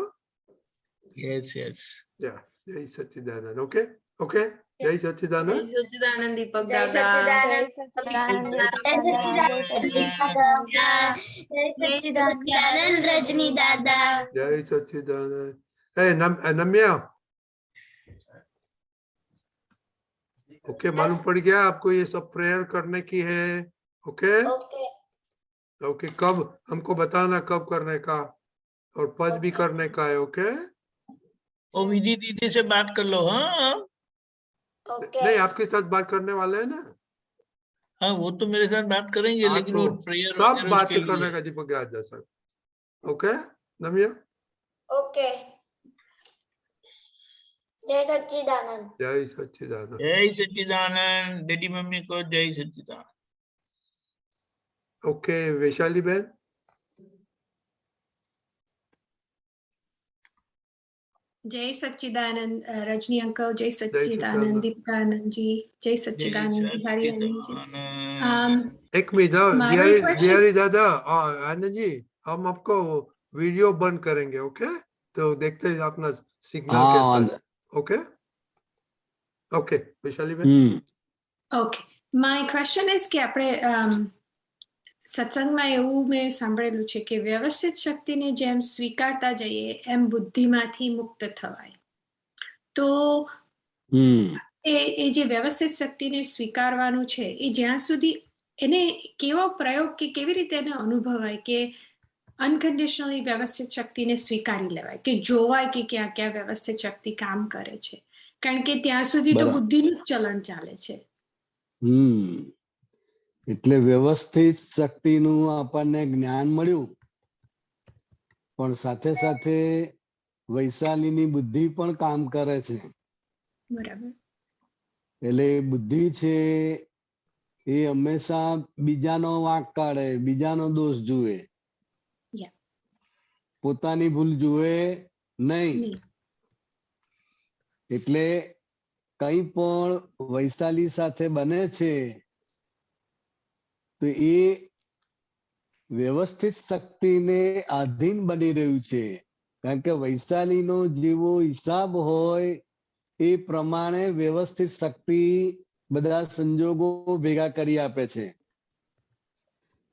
Yes yes.
या जय सच्चिदानंद। ओके ओके जय सच्चिदानंद।
जय सच्चिदानंद दीपक
जय
दादा।
सच्चिदानंद। जय सच्चिदानंद रजनी दादा।
जय सच्चिदानंद। नम्या ओके मालूम पड़ गया आपको ये सब प्रेयर करने की है? ओके ओके कब हमको बताना कब करने का, और पद भी करने का है। ओके
वो विधि दीदी से बात कर लो। हाँ
नहीं आपके साथ बात करने वाले हैं ना।
हाँ वो तो मेरे साथ बात करेंगे, लेकिन वो प्रेयर
सब बात करने का दीपक दादा सर। ओके नम्या
ओके जय सच्चिदानंद।
जय सच्चिदानंद।
जय सच्चिदानंद। डैडी मम्मी को जय सच्चिदानंद।
ओके वैशाली बहन।
जय सच्चिदानंद रजनी अंकल। जय सच्चिदानंद दीपकानंद जी। जय सच्चिदानंद बिहारी आनंद जी।
एक मिनट बिहारी दादा आनंद जी, हम आपको वीडियो बंद करेंगे। ओके तो देखते हैं अपना सिग्नल कैसा है। ओके ओके वैशाली बहन।
ओके माय क्वेश्चन इज कि આપણે સત્સંગમાં એવું મેં સાંભળેલું છે કે વ્યવસ્થિત શક્તિને જેમ સ્વીકારતા જઈએ એમ બુદ્ધિમાંથી મુક્ત થવાય. તો એ જે વ્યવસ્થિત શક્તિને સ્વીકારવાનું છે એ જ્યાં સુધી એને કેવો પ્રયોગ કે કેવી રીતે એને અનુભવાય કે અનકન્ડિશનલી વ્યવસ્થિત શક્તિને સ્વીકારી લેવાય, કે જોવાય કે ક્યાં ક્યાં વ્યવસ્થિત શક્તિ કામ કરે છે, કારણ કે ત્યાં સુધી તો
બરાબર.
બુદ્ધિનું જ ચલણ ચાલે છે.
એટલે વ્યવસ્થિત શક્તિનું આપણને જ્ઞાન મળ્યું, પણ સાથે સાથે વૈશાલીની બુદ્ધિ પણ કામ કરે છે.
બરાબર.
એટલે બુદ્ધિ છે એ હંમેશા બીજાનો વાંક કાઢે, બીજાનો દોષ જુએ, પોતાની ભૂલ જુએ નહીં. એટલે કઈ પણ વૈશાલી સાથે બને છે તો એ વ્યવસ્થિત શક્તિને આધીન બની રહ્યું છે, કારણ કે વૈશાલીનો જેવો હિસાબ હોય એ પ્રમાણે વ્યવસ્થિત શક્તિ બધા સંજોગો ભેગા કરી આપે છે.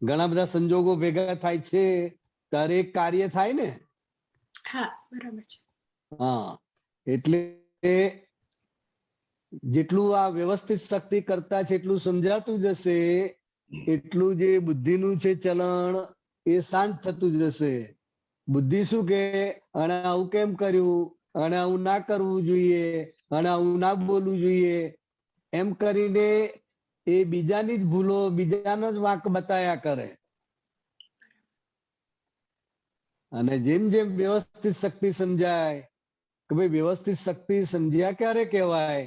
ઘણા બધા સંજોગો ભેગા થાય છે ત્યારે એક કાર્ય થાય ને.
હા, બરાબર છે.
હા, એટલે જેટલું આ વ્યવસ્થિત શક્તિ કરતા છે એટલું સમજાતું જશે, એટલું જે બુદ્ધિનું છે ચલણ એ શાંત થતું જશે. બુદ્ધિ શું કે અને આવું કેમ કર્યું, અને આવું ના કરવું જોઈએ, અને આવું ના બોલવું જોઈએ, એમ કરીને એ બીજાની જ ભૂલો, બીજાનો જ વાંક બતાયા કરે. અને જેમ જેમ વ્યવસ્થિત શક્તિ સમજાય કે ભાઈ વ્યવસ્થિત શક્તિ સમજ્યા ક્યારે કહેવાય,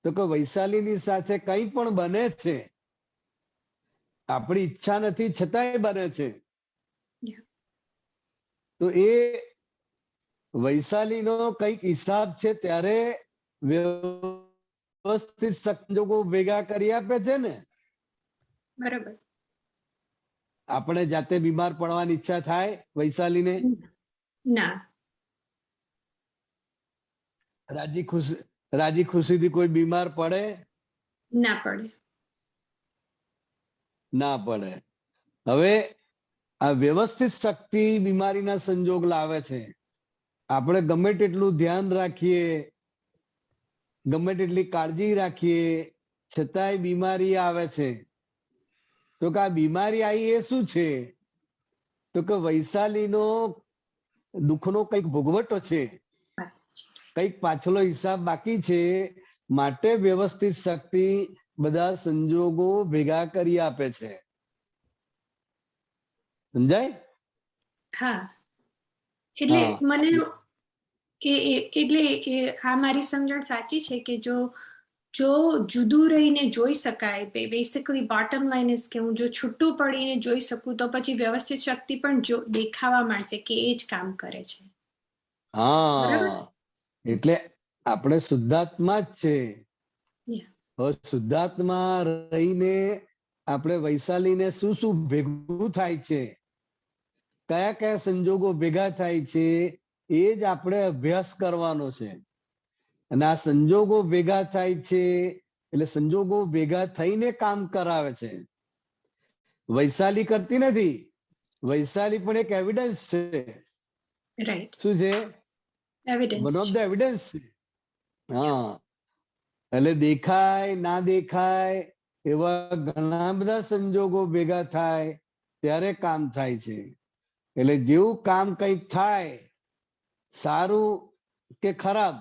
તો કે વૈશાલીની સાથે કંઈ પણ બને છે, આપણી ઈચ્છા નથી છતાંય બને છે, તો એ વૈશાલીનો કંઈક હિસાબ છે ત્યારે વ્યવસ્થિત સંજોગો ભેગા કરી આપે છે ને.
બરાબર.
આપણે જાતે બીમાર પડવાની ઈચ્છા થાય વૈશાલીને?
ના.
રાજી ખુશીથી કોઈ બીમાર પડે?
ના પડે.
ના પડે. હવે આ વ્યવસ્થિત શક્તિ બીમારીના સંજોગ લાવે છે. આપણે ગમે તેટલું ધ્યાન રાખીએ, ગમે તેટલી કાળજી રાખીએ, છતાંય બીમારી આવે છે. તો કે આ બીમારી આવી એ શું છે? તો કે વૈશાલીનો દુઃખનો કંઈક ભોગવટો છે, કંઈક પાછલો હિસાબ બાકી છે, માટે વ્યવસ્થિત શક્તિ બધા સંજોગો ભેગા કરી આપે છે. સમજાય?
હા, એટલે મને એટલે આ મારી સમજણ સાચી છે કે જો જુદું રહીને જોઈ શકાય, બેસિકલી બોટમ લાઈન ઇઝ કે હું જો છૂટું પડીને જોઈ શકું તો પછી વ્યવસ્થિત શક્તિ પણ દેખાવા માંડશે કે એ જ કામ કરે છે.
હા, એટલે આપણે શુદ્ધાત્મા જ છે. હવે શુદ્ધાત્મા રહીને આપણે વૈશાલીને શું શું ભેગું થાય છે, કયા કયા સંજોગો ભેગા થાય છે, એ જ આપણે અભ્યાસ કરવાનો છે. અને આ સંજોગો ભેગા થાય છે એટલે સંજોગો ભેગા થઈને કામ કરાવે છે. વૈશાલી કરતી નથી, વૈશાલી પણ એક એવિડન્સ છે. શું છે? વન ઓફ ધ એવિડન્સ છે. હા, એટલે દેખાય ના દેખાય એવા ઘણા બધા સંજોગો ભેગા થાય ત્યારે કામ થાય છે. એટલે જેવું કામ કંઈક થાય, સારું કે ખરાબ,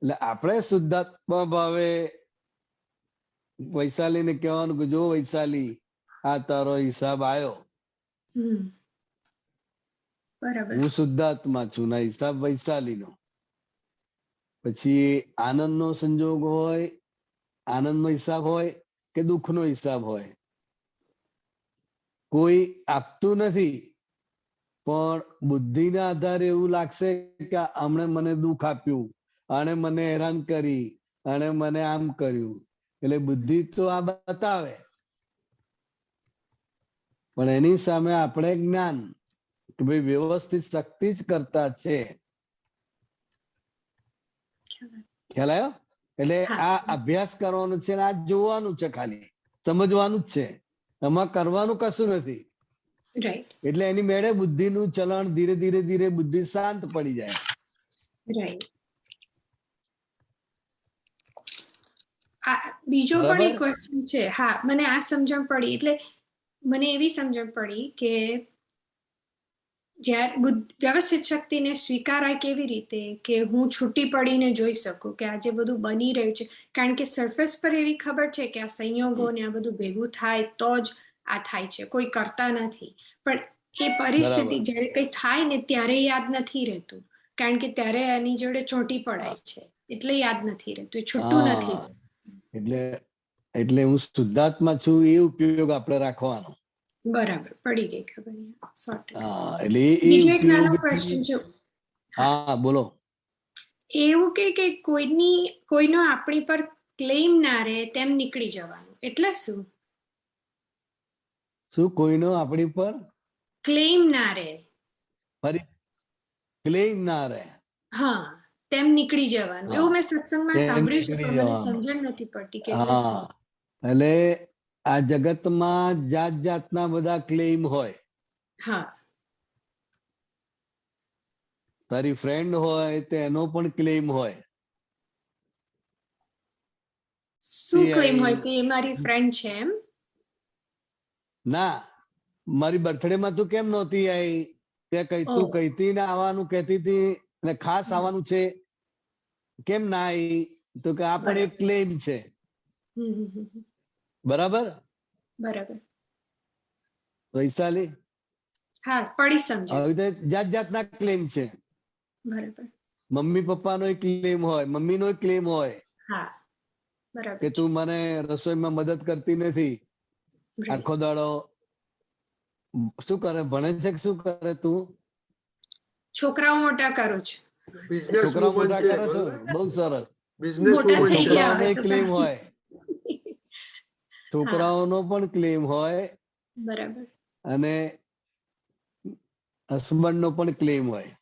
એટલે આપણે શુદ્ધાત્મા ભાવે વૈશાલીને કહેવાનું કે જો વૈશાલી, આ તારો હિસાબ આવ્યો, હું શુદ્ધાત્મા છું, ના હિસાબ વૈશાલીનો. પછી આનંદનો સંજોગ હોય, આનંદનો હિસાબ હોય કે દુઃખનો હિસાબ હોય, કોઈ આપતું નથી, પણ બુદ્ધિના આધારે એવું લાગશે કે આમણે મને દુઃખ આપ્યું, આણે મને હેરાન કરી, આણે મને આમ કર્યું, એટલે બુદ્ધિ તો આ બતાવે, પણ એની સામે આપણે જ્ઞાન કે ભાઈ વ્યવસ્થિત શક્તિ જ કરતા છે. ખ્યાલ આવ્યો? એટલે આ અભ્યાસ કરવાનો છે, આ જોવાનું છે, ખાલી સમજવાનું જ છે, એમાં કરવાનું કશું નથી. એટલે એની મેળે બુદ્ધિનું ચલણ ધીરે ધીરે ધીરે બુદ્ધિ શાંત પડી જાય.
બીજો પણ એક ક્વેશ્ચન છે. હા, મને આ સમજણ પડી. એટલે મને એવી સમજણ પડી કે જ્યારે વ્યવસ્થિત શક્તિને સ્વીકારાય કેવી રીતે કે હું છૂટી પડીને જોઈ શકું કે આ જે બધું બની રહ્યું છે, કારણ કે સરફેસ પર એવી ખબર છે કે આ સંયોગો ને આ બધું ભેગું થાય તો જ આ થાય છે, કોઈ કરતા નથી. પણ એ પરિસ્થિતિ જ્યારે કંઈ થાય ને ત્યારે યાદ નથી રહેતું, કારણ કે ત્યારે એની જોડે ચોંટી પડાય છે, એટલે યાદ નથી રહેતું, એ છૂટું નથી.
એટલે હું શુદ્ધાત્મા છું એ ઉપયોગ આપણે રાખવાનો.
બરાબર, પડી ગઈ ખબર.
એટલે
બીજો એક નાનો ક્વેશ્ચન છે.
હા બોલો.
એવું કે કોઈનો આપણી પર ક્લેમ ના રહે તેમ નીકળી જવાનું, એટલે શું?
શું કોઈનો આપણી પર
ક્લેમ ના રહે?
ક્લેમ ના રહે,
હા, તેમ નીકળી જવાનું, એવું મેં સત્સંગમાં સાંભળ્યું છે, પણ મને સમજણ નથી પડતી કે એટલે શું.
એટલે આ જગતમાં જાત જાતના બધા ક્લેમ હોય.
હા,
તારી ફ્રેન્ડ હોય તો એનો પણ ક્લેમ હોય.
શું ક્લેમ હોય કે એ મારી ફ્રેન્ડ છે એમ?
ના, મારી બર્થડે માં તું કેમ નહોતી આવી, તું કહીતી ને આવવાનું કહેતી હતી અને ખાસ આવવાનું છે, કેમ ના આવી? તો કે આ પણ એક ક્લેમ છે. બરાબર
બરાબર.
વૈશાલી?
હા, પડી સમજ.
જાત જાતના ક્લેમ છે.
બરાબર.
મમ્મી પપ્પાનો ક્લેમ હોય, મમ્મીનો ક્લેમ હોય.
હા, બરાબર.
કે તું મને રસોઈમાં મદદ કરતી નથી, આખો દાડો શું કરે, ભણે છે કે શું કરે તું?
છોકરાઓ મોટા કરું છું.
છોકરાઓ મોટા કરો છો, બહુ સરસ.
છોકરાઓનો
ક્લેમ હોય, છોકરાઓનો પણ ક્લેમ હોય.
બરાબર.
અને હસબન્ડ નો પણ ક્લેમ હોય.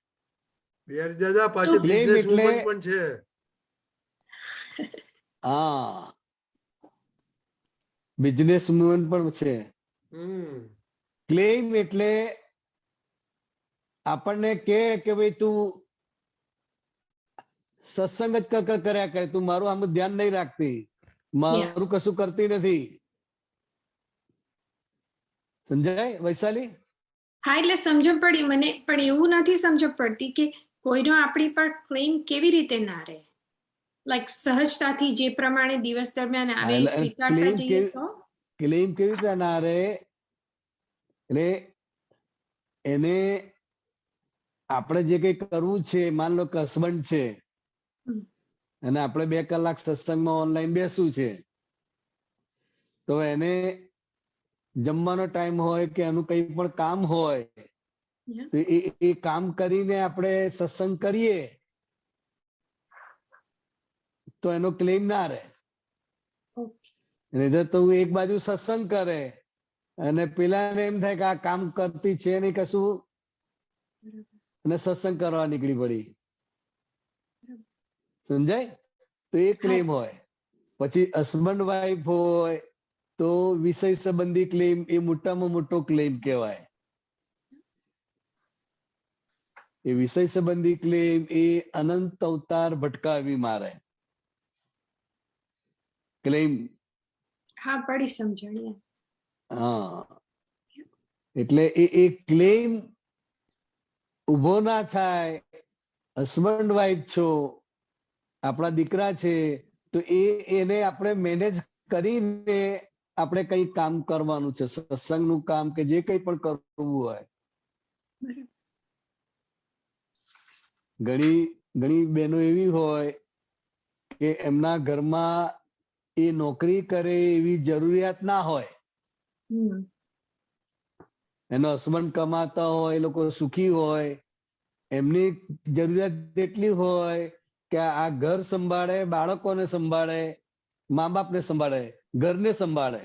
હા, બિઝનેસ વુમન પણ છે. ક્લેમ એટલે આપણને કે ભાઈ તું સત્સંગ જ કર્યા કરે, તું મારું આમ ધ્યાન નહીં રાખતી, મારું કશું કરતી નથી. સમજાય વૈશાલી?
હા, એટલે સમજણ પડી મને, પણ એવું નથી સમજણ પડતી કે કોઈનો આપણી પર ક્લેમ કેવી રીતે ના રહે, લાઈક સહજતાથી જે પ્રમાણે દિવસ દરમિયાન આવે સ્વીકારતા જઈએ તો?
ક્લેમ કેવી રીતે ના રહે? એટલે એને આપણે જે કઈ કરવું છે, માન લો કે હસબન્ડ છે અને આપણે 2 કલાક સત્સંગમાં ઓનલાઈન બેસવું છે, તો એને જમવાનો ટાઈમ હોય કે એનું કઈ પણ કામ હોય તો એ કામ કરીને આપણે સત્સંગ કરીએ તો એનો ક્લેમ ના રહે. નહીતર તો એક બાજુ સત્સંગ કરે અને પેલાને એમ થાય કે આ કામ કરતી છે નહીં કશું, અને સત્સંગ કરવા નીકળી પડી. સમજાય? તો એ ક્લેમ હોય. પછી હસબન્ડ વાઈફ હોય તો વિષય સંબંધી ક્લેમ, એ મોટામાં મોટો ક્લેમ કહેવાય. એ વિષય સંબંધી ક્લેમ એ અનંત અવતાર ભટકાવી મારે. ક્લેમ.
હા, પડી સમજણ.
હા, એટલે એ ક્લેમ ઉભો ના થાય. હસબન્ડ વાઈફ છો, આપણા દીકરા છે, તો એને આપણે મેનેજ કરીને આપણે કઈ કામ કરવાનું છે, સત્સંગનું કામ કે જે કઈ પણ કરવું હોય. ઘણી બહેનો એવી હોય કે એમના ઘરમાં એ નોકરી કરે એવી જરૂરિયાત ના હોય, એનો હસબન્ડ કમાતા હોય, એ લોકો સુખી હોય, એમની જરૂરિયાત એટલી હોય કે આ ઘર સંભાળે, બાળકોને સંભાળે, મા બાપને સંભાળે, ઘરને સંભાળે,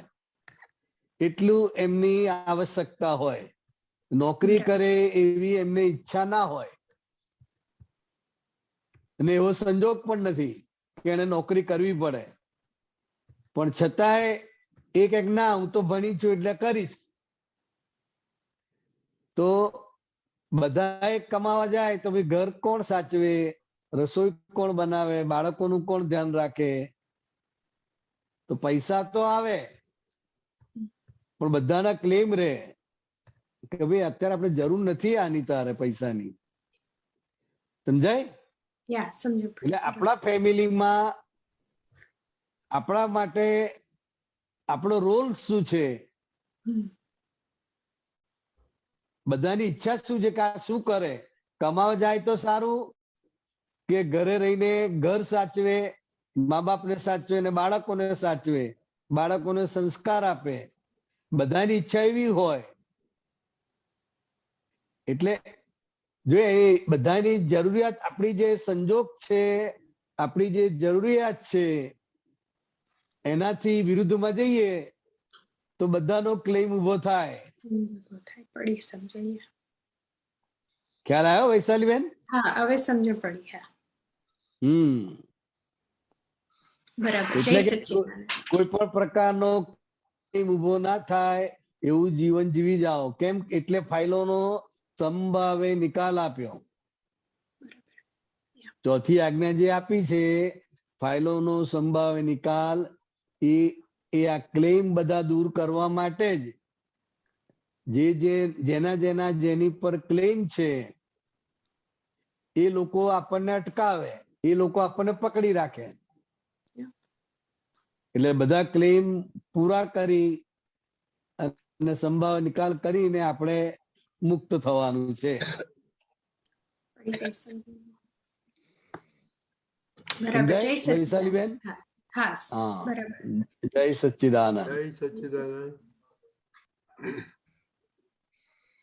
એટલું એમની આવશ્યકતા હોય. નોકરી કરે એવી એમને ઈચ્છા ના હોય, અને એવો સંજોગ પણ નથી કે એને નોકરી કરવી પડે, પણ છતાંય એક ના હું તો ભણી છું એટલે કરીશ. તો બધા કમાવા જાય તો ભાઈ ઘર કોણ સાચવે, રસોઈ કોણ બનાવે, બાળકોનું કોણ ધ્યાન રાખે? તો પૈસા તો આવે પણ બધાના ક્લેમ રહે કે ભાઈ અત્યારે આપણે જરૂર નથી આની તારે પૈસાની. સમજાય?
યા સમજો.
એટલે આપણા ફેમિલીમાં આપણા માટે આપણો રોલ શું છે, બધાની ઈચ્છા શું છે કે આ શું કરે, કમાવા જાય તો સારું કે ઘરે રહીને ઘર સાચવે, મા બાપને સાચવે ને બાળકોને સાચવે, બાળકોને સંસ્કાર આપે. બધાની ઈચ્છા એવી હોય. એટલે જો એ બધાની જરૂરિયાત, આપણી જે સંજોગ છે, આપણી જે જરૂરિયાત છે એનાથી વિરુદ્ધમાં જઈએ તો બધાનો ક્લેમ ઉભો થાય.
પડી સમજાઈએ.
ખ્યાલ આવ્યો વૈશાલીબેન?
હા, હવે સમજ પડી. હા, બરાબર. જય
એટલે કે
સચ્ચિદાનંદ.
કોઈ પણ પ્રકારનો ઉભો ના થાય એવું જીવન જીવી જાઓ. કેમ? એટલે ફાઇલોનો સંભાવે નિકાલ આપ્યો. ચોથી આજ્ઞા જે આપી છે, ફાઇલોનો સંભાવે નિકાલ, એ આ ક્લેમ બધા દૂર કરવા માટે જ જેની પર ક્લેમ છે એ લોકો આપણને અટકાવે, એ લોકો આપણને પકડી રાખે. એટલે બધા ક્લેમ પૂરા કરી અને સંભાવ નિકાલ કરીને આપણે મુક્ત થવાનું છે. સમજાય વૈશાલીબેન?
હા, બરાબર.
જય સચ્ચિદાનંદ.
જય સચ્ચિદાનંદ.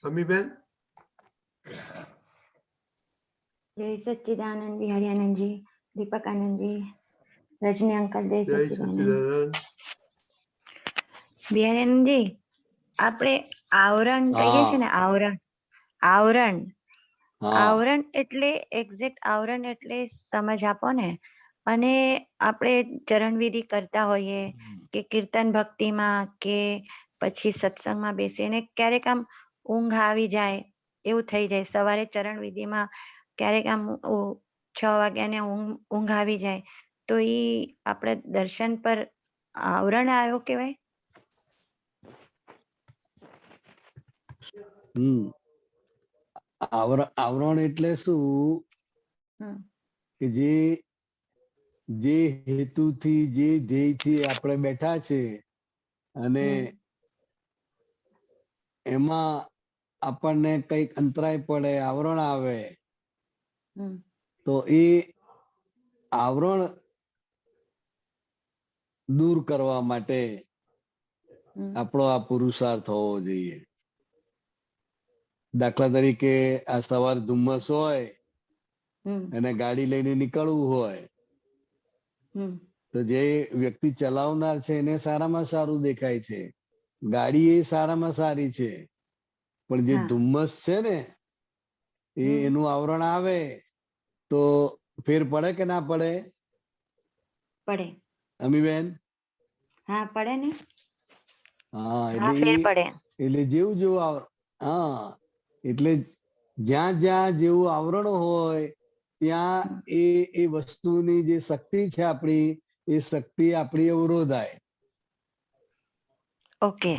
અમીબેન?
जय सच्चिदानंद बिहारी आनंद जी, दीपक आनंद जी, रजनी अंकल, जय सच्चिदानंद. बिहारी आनंद जी, આપણે આવરણ કહીએ છીએ ને, આવરણ એટલે એક્ઝેક્ટ આવરણ એટલે સમજ આપો ને. અને આપણે ચરણવિધિ કરતા હોઈએ કે કીર્તન ભક્તિમાં કે પછી સત્સંગમાં બેસીને ક્યારેક આમ ઊંઘ આવી જાય, એવું થઈ જાય. સવારે ચરણવિધિમાં ક્યારેક આમ 6 વાગ્યાને ઊંઘ આવી જાય તો એ આપણે દર્શન પર આવરણ આવ્યો કહેવાય.
આવરણ એટલે શું કે જે હેતુથી, જે ધ્યેયથી આપણે બેઠા છે અને એમાં આપણને કઈક અંતરાય પડે, આવરણ આવે, તો એ આવરણ દૂર કરવા માટે આપણો આ પુરુષાર્થ હોવો જોઈએ. દાખલા તરીકે આ સવાર ધુમ્મસ હોય અને ગાડી લઈને નીકળવું હોય તો જે વ્યક્તિ ચલાવનાર છે એને સારામાં સારું દેખાય છે, ગાડી એ સારામાં સારી છે, પણ જે ધુમ્મસ છે ને એનું આવરણ આવે તો ફેર પડે કે ના પડે?
પડે.
અમીબેન?
હા, પડે ને.
હા, એટલે જેવું એટલે જ્યાં જેવું આવરણ હોય ત્યાં એ વસ્તુની જે શક્તિ છે આપણી, એ શક્તિ આપણી અવરોધાય.
ઓકે.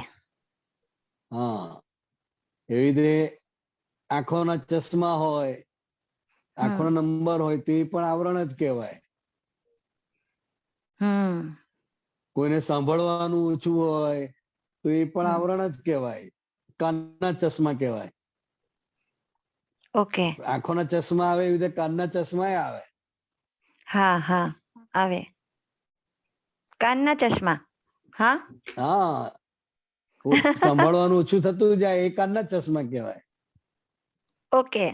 હા, એવી રીતે આંખોના ચશ્મા હોય, આંખોનો નંબર હોય તો એ પણ આવરણ જ કહેવાય. કોઈને સાંભળવાનું ઓછું હોય તો એ પણ આવરણ જ કહેવાય, કાનના ચશ્મા કહેવાય.
ઓકે.
આંખોના ચશ્મા આવે એવી રીતે કાનના ચશ્મા આવે.
હા, આવે કાનના ચશ્મા. હા,
સાંભળવાનું ઓછું થતું જાય એ કાનના ચશ્મા કહેવાય.
ઓકે.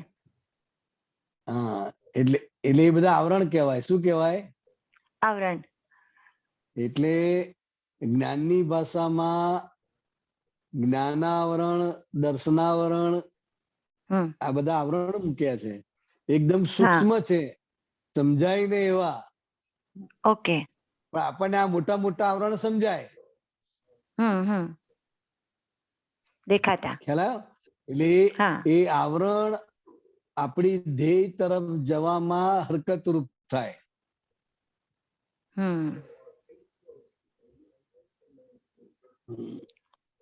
હા, એટલે એ બધા આવરણ કહેવાય. શું કહેવાય?
આવરણ.
એટલે જ્ઞાનની ભાષામાં જ્ઞાનાવરણ, દર્શનાવરણ, આ બધા આવરણ મૂક્યા છે. એકદમ સૂક્ષ્મ છે, સમજાય ને એવા.
ઓકે.
પણ આપણને આ મોટા મોટા આવરણ સમજાય,
દેખાતા.
ખ્યાલ આવ્યો? એટલે એ આવરણ આપણી ધ્યેય તરફ જવામાં હરકતરૂપ થાય.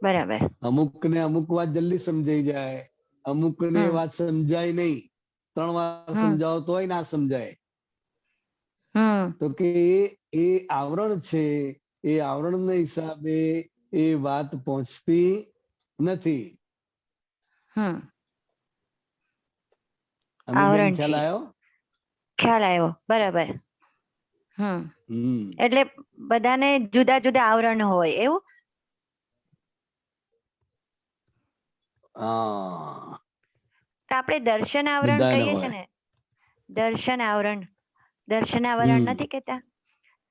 બરાબર.
અમુકને અમુક વાત જલ્દી સમજાઈ જાય, અમુકને વાત સમજાય નહીં, 3 વાર સમજાવો તોય ના સમજાય. તો કે એ આવરણ છે, એ આવરણના હિસાબે એ વાત પહોંચતી નથી.
આવરણ
ખ્યાલ
છે.
આવ્યો?
ખ્યાલ આવ્યો. બરાબર. એટલે બધાને જુદા જુદા આવરણ હોય એવું? તો આપણે દર્શન આવરણ કહીએ છીએ ને, દર્શન આવરણ, દર્શન આવરણ નથી કહેતા?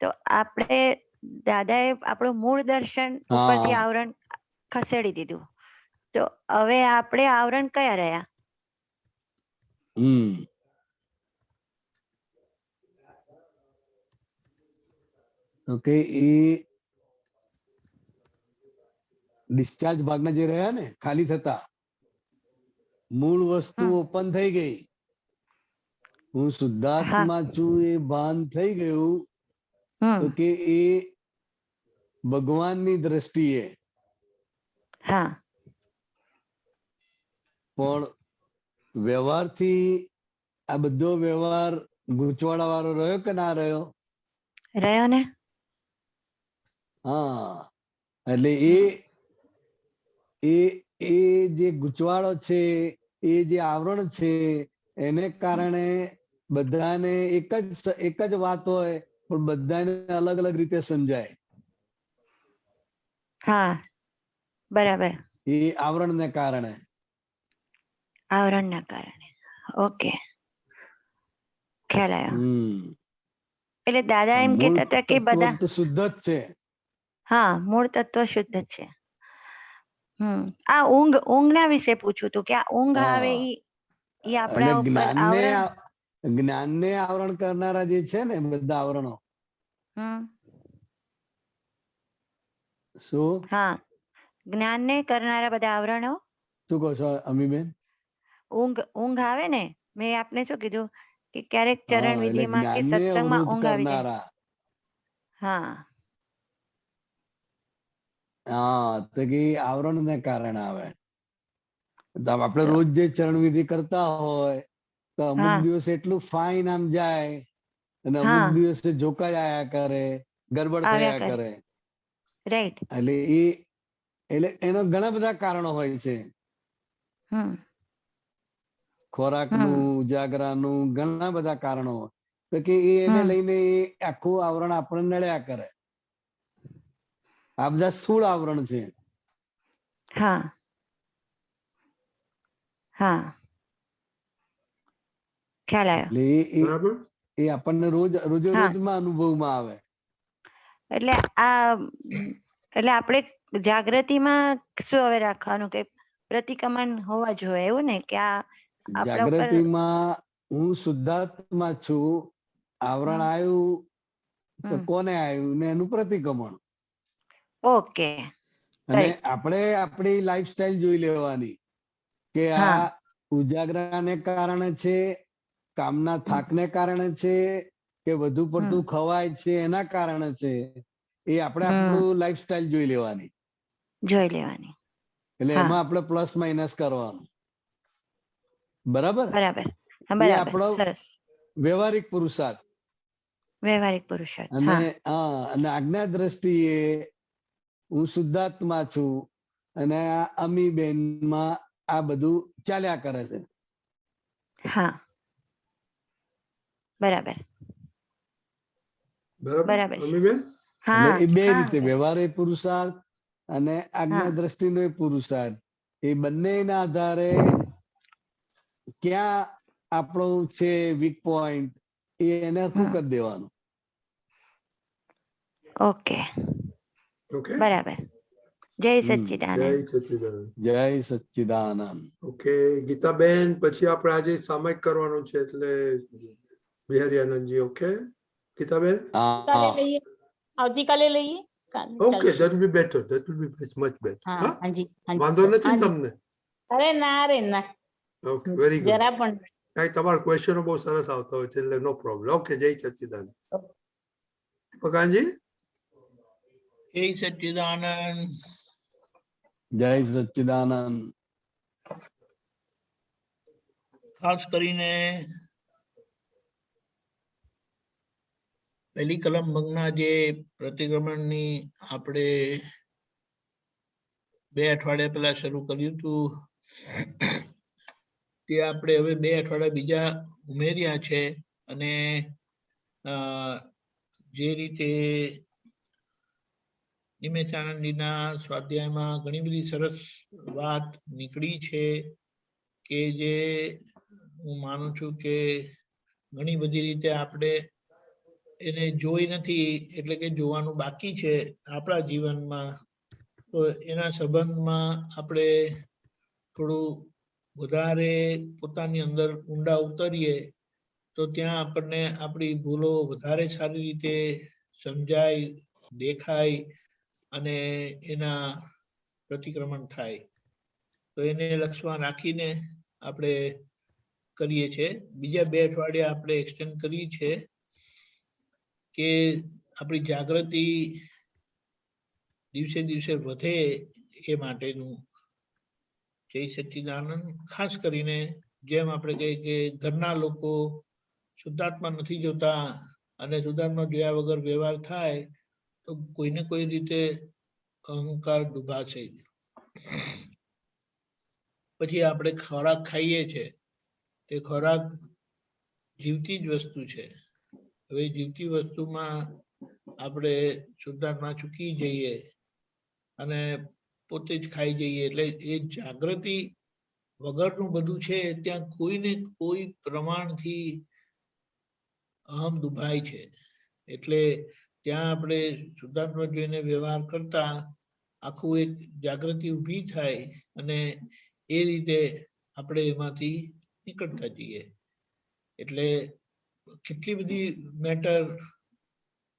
તો આપણે દાદાએ આપણું મૂળ દર્શન ઉપરથી આવરણ ખસેડી દીધું. તો હવે આપણે આવરણ કયા રહ્યા?
ઓકે, એ ડિસ્ચાર્જ ભાગના જે રહ્યા ને ખાલી થતા, મૂળ વસ્તુ ઓપન થઈ ગઈ, હું શુદ્ધાત્મા છું એ ભાન થઈ ગયું. તો કે એ ભગવાનની દ્રષ્ટિએ પણ વ્યવહારથી આ બધો વ્યવહાર ગૂંચવાડા વાળો રહ્યો કે ના રહ્યો?
રહ્યો ને.
એટલે એ જે ગૂંચવાડો છે, એ જે આવરણ છે, એને કારણે બધાને એક જ વાત હોય પણ બધાને અલગ અલગ રીતે સમજાય.
હા, બરાબર.
એ આવરણને કારણે.
આવરણના કારણે. ઓકે, ખ્યાલ આવ્યો. એટલે દાદા એમ કહેતા હતા કે બધા
શુદ્ધ જ છે.
હા, મૂળ તત્વ શુદ્ધ છે. આ ઊંઘ ના વિશે પૂછ્યું હતું કે આ ઊંઘ આવે ઈ આપણા ઉપર
જ્ઞાનને આવરણ કરનારા જે છે ને બધા આવરણો. શું?
હા, જ્ઞાનને કરનારા બધા આવરણો.
શું કહો છો અમીબેન?
ઊંઘ આવે ને, મેં આપને શું કીધું કે ક્યારેક ચરણ વિધિમાં કે સત્સંગમાં ઊંઘ આવી જાય.
તો કે આવરણને કારણે આવે. આપણે રોજ જે ચરણ વિધિ કરતા હોય તો અમુક દિવસ એટલું ફાઇન આમ જાય અને અમુક દિવસે જોકા આયા કરે, ગડબડ થયા કરે.
રાઈટ.
એટલે એનો ઘણા બધા કારણો હોય છે. ખોરાકનું, ઉજાગરાનું, ઘણા બધા કારણો. તો કે એને લઈને આખું આવરણ આપણને નડ્યા કરે. આ બધા સ્થૂળ આવરણ છે.
હા, ખ્યાલ આવ્યો.
એ આપણને રોજે રોજમાં અનુભવમાં આવે.
એટલે આપણે જાગૃતિમાં શું હવે રાખવાનું કે પ્રતિક્રમણ હોવા જોઈએ એવું ને કે આ
જાગૃતિમાં હું શુદ્ધાત્મા છું, આવરણ આવ્યું તો કોને આવ્યું ને એનું પ્રતિક્રમણ.
ઓકે.
અને આપણે આપણી લાઈફસ્ટાઈલ જોઈ લેવાની કે આ ઉજાગરાને કારણે છે, કામના થાકને કારણે છે કે વધુ પડતું ખવાય છે એના કારણે છે. એ આપણે આપણું લાઈફસ્ટાઈલ જોઈ લેવાની. એટલે એમાં આપણે પ્લસ માઇનસ કરવાનું. બરાબર. એ આપણો વ્યવહારિક પુરુષાર્થ. અને આજ્ઞા દ્રષ્ટિએ હું શુદ્ધાત્મા છું અને આ અમીબેનમાં આ બધું ચાલ્યા કરે છે.
હા, બરાબર.
અમીબેન, એ બે રીતે વ્યવહાર એ પુરુષાર્થ અને આજ્ઞા દ્રષ્ટિનો એ પુરુષાર્થ, એ બંનેના આધારે ક્યાં આપણું છે વીક પોઈન્ટ એને શું કરી દેવાનું.
ઓકે, બરાબર. જય સચ્ચિદાનંદ.
જય સચ્ચિદાનંદ.
ઓકે ગીતાબેન, પછી આપણે આજે સામાયિક કરવાનું છે એટલે બિહારી ઓકે ગીતાબેન?
આવતીકાલે લઈએ.
Okay, that will be better. That will be much better. વાંધો નથી તમને?
અરે ના.
Okay, very good.
જરા પણ
કઈ તમારા ક્વેશ્ચનો બહુ સરસ આવતા હોય છે એટલે નો પ્રોબ્લેમ. ઓકે, જય સચ્ચિદાનંદ. પકાનજી?
જય સચ્ચિદાનંદ.
જય સચ્ચિદાનંદ.
ખાસ કરીને પહેલી કલમ ભંગના જે પ્રતિક્રમણની આપણે 2 અઠવાડિયા પહેલા શરૂ કર્યું હતું તે આપણે હવે 2 અઠવાડિયા બીજા ઉમેર્યા છે. અને જે રીતે નિમેશાનંદજીના સ્વાધ્યાયમાં ઘણી બધી સરસ વાત નીકળી છે કે જે હું માનું છું કે ઘણી બધી રીતે આપણે એને જોઈ નથી, એટલે કે જોવાનું બાકી છે આપણા જીવનમાં. તો એના સંબંધમાં આપણે થોડું વધારે પોતાની અંદર ઊંડા ઉતરીએ તો ત્યાં આપણને આપણી ભૂલો વધારે સારી રીતે સમજાય, દેખાય અને એના પ્રતિક્રમણ થાય. તો એને લક્ષ્યમાં રાખીને આપણે કરીએ છીએ. બીજા 2 અઠવાડિયા આપણે એક્સટેન્ડ કરી છે કે આપણી જાગૃતિ દિવસે દિવસે વધે એ માટેનું. જય સચ્ચિદાનંદ. ખાસ કરીને જેમ આપણે કહીએ કે ઘરના લોકો શુદ્ધાત્મા નથી જોતા અને શુદ્ધાત્મા જોયા વગર વ્યવહાર થાય તો કોઈને કોઈ રીતે અહંકાર ડૂબાશે. પછી આપણે ખોરાક ખાઈએ છીએ તે ખોરાક જીવતી જ વસ્તુ છે. હવે જીવતી વસ્તુમાં આપણે શુદ્ધાત્મા ચૂકી જઈએ અને પોતે જ ખાઈ જઈએ એટલે એ જાગૃતિ વગરનું બધું છે. ત્યાં કોઈને કોઈ પ્રમાણથી અહમ દુભાય છે. એટલે ત્યાં આપણે શુદ્ધાત્મા જોઈને વ્યવહાર કરતા આખું એક જાગૃતિ ઊભી થાય અને એ રીતે આપણે એમાંથી નીકળતા જઈએ. એટલે કેટલી બધી મેટર,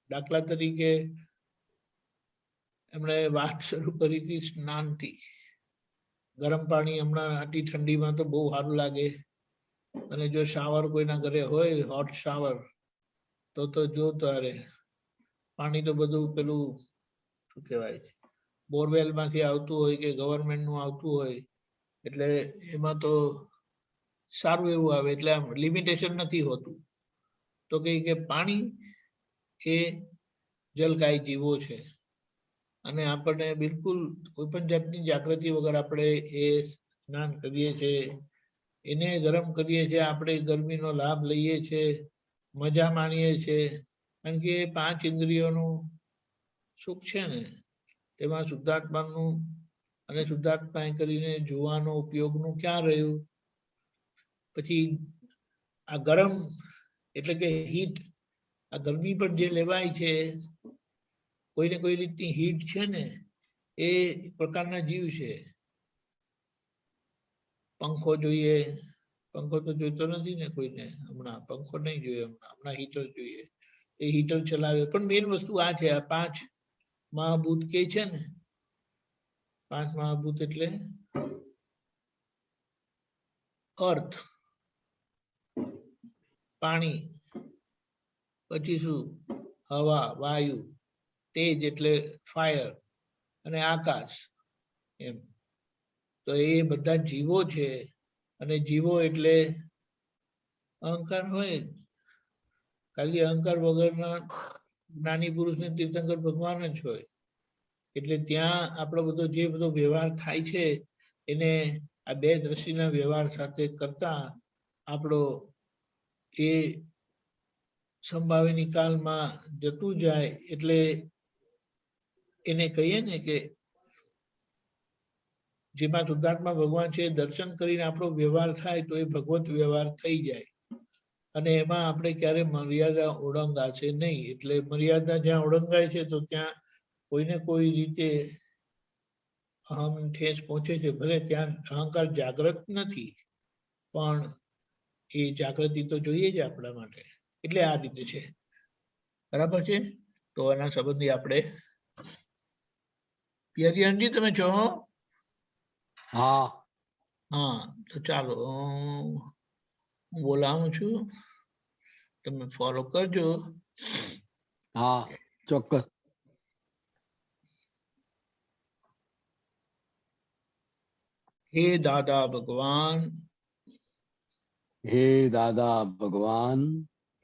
દાખલા તરીકે એમણે વાત શરૂ કરી હતી સ્નાનથી. ગરમ પાણી હમણાં આટલી ઠંડીમાં તો બહુ સારું લાગે અને જો શાવર કોઈના ઘરે હોય, હોટ શાવર, તો જો તારે પાણી તો બધું પેલું શું કહેવાય બોરવેલ માંથી આવતું હોય કે ગવર્મેન્ટ નું આવતું હોય એટલે એમાં તો સારું એવું આવે એટલે આમ લિમિટેશન નથી હોતું. તો કે પાણી એ જલકાય જીવો છે અને આપણને બિલકુલ કોઈ પણ જાતની જાગૃતિ વગર આપણે એ સ્નાન કરીએ છીએ, એને ગરમ કરીએ છીએ, આપણે ગરમીનો લાભ લઈએ છીએ, મજા માણીએ છીએ. કારણ કે 5 ઇન્દ્રિયોનું સુખ છે ને તેમાં શુદ્ધાત્માનું અને શુદ્ધાત્મા કરીને જોવાનો ઉપયોગનું ક્યાં રહ્યું. પછી આ ગરમ એટલે કે હીટ, આ ગરમી પર જે લેવાય છે કોઈને કોઈ રીતની હીટ છે ને એ પ્રકારના જીવ છે. પંખો જોઈએ, પંખો તો જોઈતો નથી ને કોઈને હમણાં, પંખો નહીં જોઈએ હમણાં હીટર જોઈએ. એ હીટર ચલાવે પણ મેઇન વસ્તુ આ છે. આ 5 મહાભૂત કે છે ને, 5 મહાભૂત એટલે અર્થ, પાણી, પછી શું હવા, વાયુ, તેજ એટલે ફાયર અને આકાશ. એમ તો એ બધા જીવો છે અને જીવો એટલે અહંકાર હોય. ખાલી અહંકાર વગરના જ્ઞાની પુરુષ ને તીર્થંકર ભગવાન જ હોય. એટલે ત્યાં આપણો બધો જે બધો વ્યવહાર થાય છે એને આ 2 દ્રષ્ટિના વ્યવહાર સાથે કરતા આપણો એ સંભાવી નિકાલમાં જતું જાય. એટલે એને કહીએ ને કે જેમાં શુદ્ધાત્મા ભગવાન છે દર્શન કરીને આપણો વ્યવહાર થાય તો એ ભગવત વ્યવહાર થઈ જાય અને એમાં આપણે ક્યારે મર્યાદા ઓળંગાશે નહીં. એટલે મર્યાદા જ્યાં ઓળંગાય છે તો ત્યાં કોઈને કોઈ રીતે અહમ ઠેસ પહોંચે છે. ભલે ત્યાં અહંકાર જાગૃત નથી પણ એ જાગૃતિ તો જોઈએ જ આપણા માટે. એટલે આ રીતે છે. બરાબર છે. તો આના સંબંધી આપણે પિયરિયાનજી તમે છો?
હા
હા તો ચાલો હું બોલાવું છું, તમે ફોલો કરજો.
હા ચોક્કસ.
हे दादा भगवान,
हे दादा भगवान,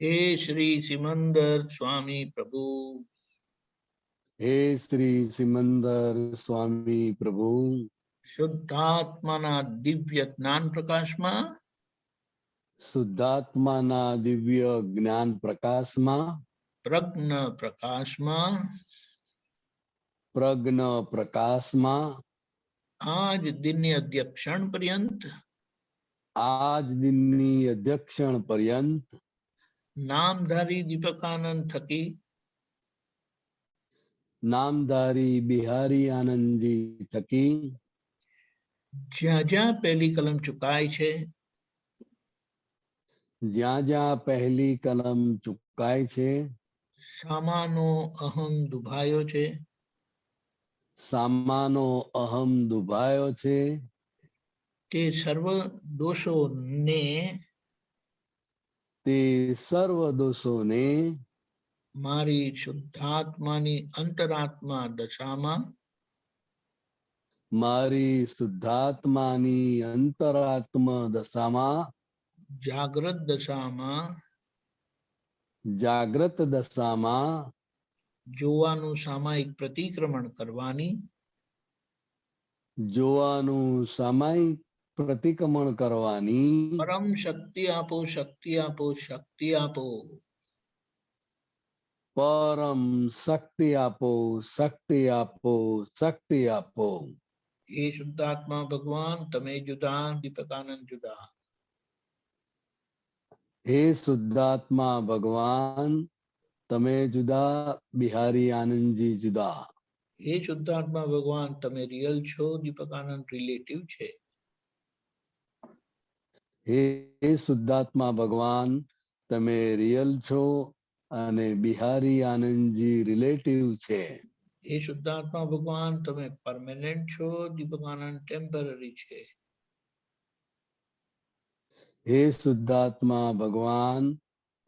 हे श्री सिमंदर स्वामी प्रभु,
हे श्री सिमंदर स्वामी प्रभु,
શુદ્ધાત્માના દિવ્ય જ્ઞાન પ્રકાશમાં
શુદ્ધાત્માના દિવ્ય જ્ઞાન પ્રકાશમાં,
પ્રજ્ઞ પ્રકાશમાં
પ્રજ્ઞ પ્રકાશમાં
આજ દિનની અધ્યક્ષણ પર્યંત
આજ દિનની અધ્યક્ષણ પર્યંત
નામધારી દીપકાનંદ થકી
નામધારી બિહારી આનંદજી થકી
જ્યાં જ્યાં પહેલી કલમ ચુકાય છે
જ્યાં જ્યાં પહેલી કલમ ચુકાય છે
સામાનો અહમ દુભાયો છે,
સામાનો અહમ દુભાયો છે,
તે સર્વ દોષોને
તે સર્વ દોષોને
મારી શુદ્ધાત્માની અંતરાત્મા દશામાં
મારી શુદ્ધાત્માની અંતરાત્મ દશામાં
જાગ્રત દશામાં
જાગ્રત દશામાં
જોવાનું સામાયિક પ્રતિક્રમણ કરવાની
જોવાનું સામાયિક પ્રતિક્રમણ કરવાની
પરમ શક્તિ આપો, શક્તિ આપો, શક્તિ આપો.
પરમ શક્તિ આપો, શક્તિ આપો, શક્તિ આપો.
હે શુદ્ધાત્મા ભગવાન, તમે જુદા, દીપકાનંદ જુદા.
હે શુદ્ધાત્મા ભગવાન, તમે જુદા, બિહારી આનંદજી જુદા.
હે શુદ્ધાત્મા ભગવાન, તમે રિયલ છો, દીપકાનંદ રિલેટિવ છે.
હે શુદ્ધાત્મા ભગવાન, તમે રિયલ છો અને બિહારી આનંદજી રિલેટિવ છે.
હે શુદ્ધાત્મા ભગવાન, તમે પરમેનન્ટ છો, દીપકાનંદ ટેમ્પરરી છે.
હે શુદ્ધાત્મા ભગવાન,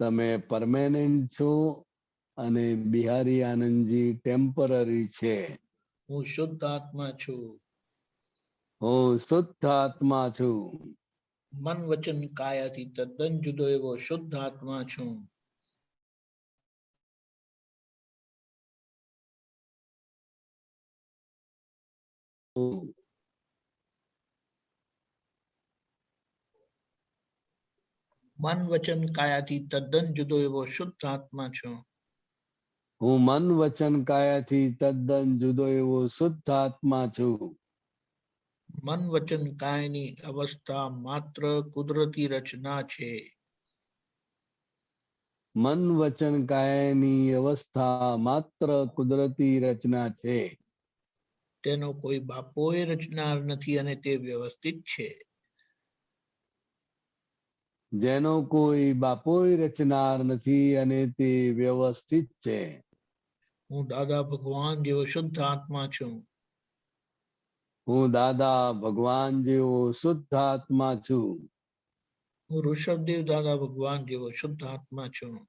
તમે પરમેનન્ટ છો અને બિહારી આનંદજી ટેમ્પરરી છે.
હું શુદ્ધ આત્મા છું.
હું શુદ્ધ આત્મા છું.
મન વચન કાયાથી તદ્દન જુદો એવો શુદ્ધ આત્મા છું. મન વચન કાયાથી તદ્દન જુદો એવો શુદ્ધ આત્મા છું.
હું મન વચન કાયાથી તદ્દન જુદો એવો શુદ્ધ આત્મા છું.
મન વચન કાયની અવસ્થા માત્ર કુદરતી રચના છે.
મન વચન કાયની અવસ્થા માત્ર કુદરતી રચના છે.
તેનો કોઈ બાપોએ રચનાર નથી અને તે વ્યવસ્થિત છે.
જેનો કોઈ બાપોય રચનાર નથી અને તે વ્યવસ્થિત છે.
હું દાદા ભગવાન જેવો શુદ્ધ આત્મા છું.
હું દાદા ભગવાન જેવો શુદ્ધ આત્મા છું.
હું ઋષભદેવ દાદા ભગવાન જેવો શુદ્ધ આત્મા છું.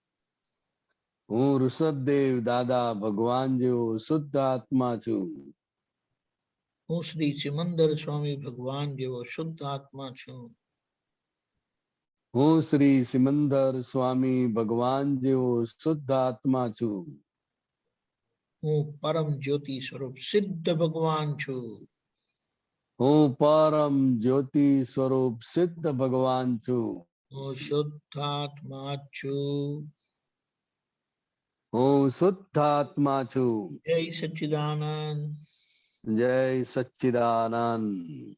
હું ઋષભદેવ દાદા ભગવાન જેવો શુદ્ધ આત્મા છું.
હું શ્રી સિમંદર સ્વામી ભગવાન જેવો શુદ્ધ આત્મા છું.
હું શ્રી સિમંદર સ્વામી ભગવાન જેવો શુદ્ધ આત્મા છું.
હું પરમ જ્યોતિ સ્વરૂપ સિદ્ધ ભગવાન છું.
હું પરમ જ્યોતિ સ્વરૂપ સિદ્ધ ભગવાન છું.
હું શુદ્ધ આત્મા છું.
હું શુદ્ધ આત્મા છું.
જય સચ્ચિદાનંદ.
જય સચ્ચિદાનંદ.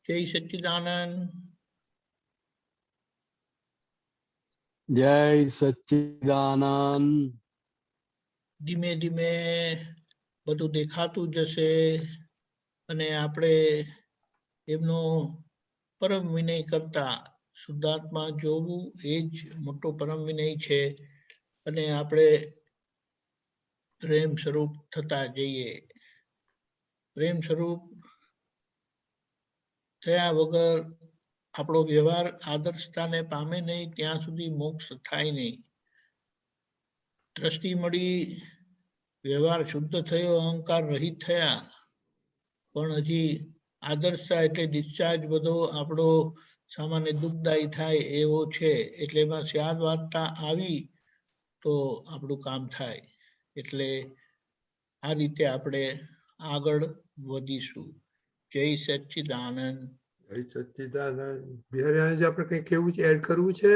जय सच्चिदानंद।
जय सच्चिदानंद।
ધીમે ધીમે બધું દેખાતું જશે અને આપણે એમનો પરમ વિનય કરતા શુદ્ધાત્મા જોવું એ જ મોટો પરમ વિનય છે અને આપણે પ્રેમ સ્વરૂપ થતા જઈએ. પ્રેમ સ્વરૂપ થયા વગર આપણો વ્યવહાર આદર્શતાને પામે નહીં ત્યાં સુધી મોક્ષ થાય નહીં. દ્રષ્ટિ મળી, વ્યવહાર શુદ્ધ થયો, અહંકાર રહિત થયા, પણ હજી આદર્શતા એટલે ડિસ્ચાર્જ બધો આપણો સામાન્ય દુઃખદાયી થાય એવો છે. એટલે એમાં સ્યાદવાદતા આવી તો આપણું કામ થાય. એટલે આ રીતે આપણે આગળ વધીશું. જય સચ્ચિદાનંદ.
જય સચ્ચિદાનંદ. બિહારીજી આપણે કઈ કેવું છે, એડ કરવું છે?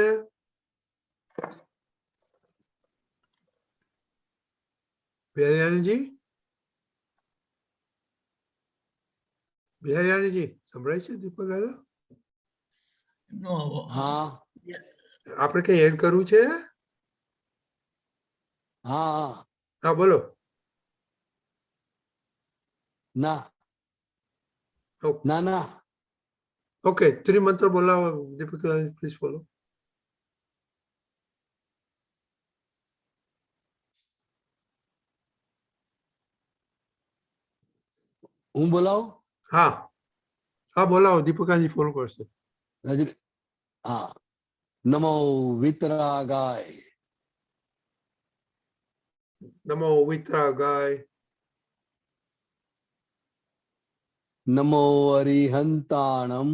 બિહારીજી, બિહારીજી સંભળાય છે દીપક દાદા?
હા,
આપણે કઈ એડ કરવું છે?
હા
હા બોલો.
ના ના ના.
ઓકે, ત્રિમંત્ર બોલાવો દીપક, પ્લીઝ બોલો.
હું બોલાવું?
હા હા બોલાવો, દીપકાજી ફોન કરશે.
હા. નમો વિતરાગાય.
નમો વિતરાગાય.
નમો અરિહંતાણમ.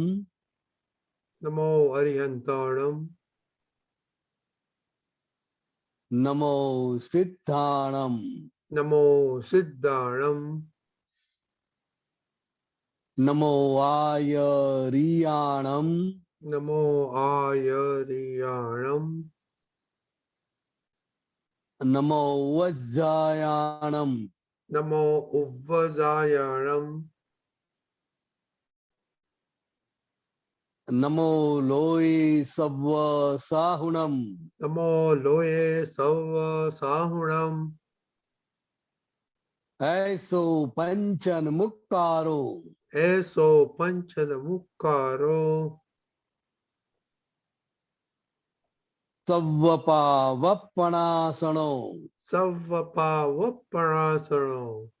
નમો અરિહંતાણમ.
નમો સિદ્ધાણમ.
નમો સિદ્ધાણમ.
નમો આયરિયાણમ.
નમો આયરિયાણમ.
નમો વજ્જાયાણમ.
નમો ઉવ્વજાયાણમ.
નમો લોય સવ્વ સાહુણમ.
નમો લોયે સવ સાહુણમ.
એસો પંચન મુક્કારો.
એસો પંચન મુક્કારો.
સવ્વપા વપણાસણો.
સવ્વપા વપણાસણો.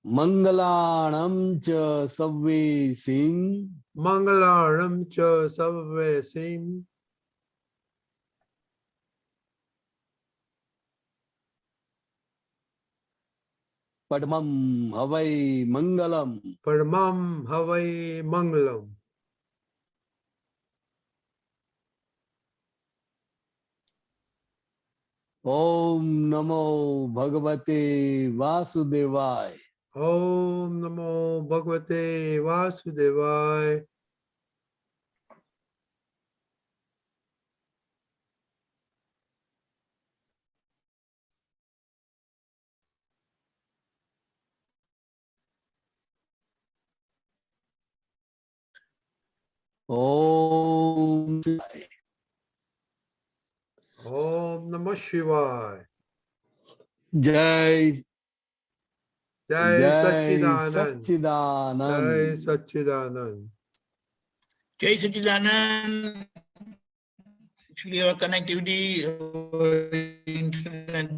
મંગલાણમ ચ સવ્વેસિં.
મંગલાણમ ચ સવ્વેસિં.
પડમમ હવૈ મંગલમ.
પરમમ હવૈ મંગલમ.
ઓમ નમો ભગવતે વાસુદેવાય.
ઓમ નમો ભગવતે વાસુદેવાય.
ઓમ
ઓમ નમઃ શિવાય.
જય
જય સચ્ચિદાનંદ.
સચ્ચિદાનંદ.
જય સચ્ચિદાનંદ.
જય સચ્ચિદાનંદ. Actually, our connectivity, internet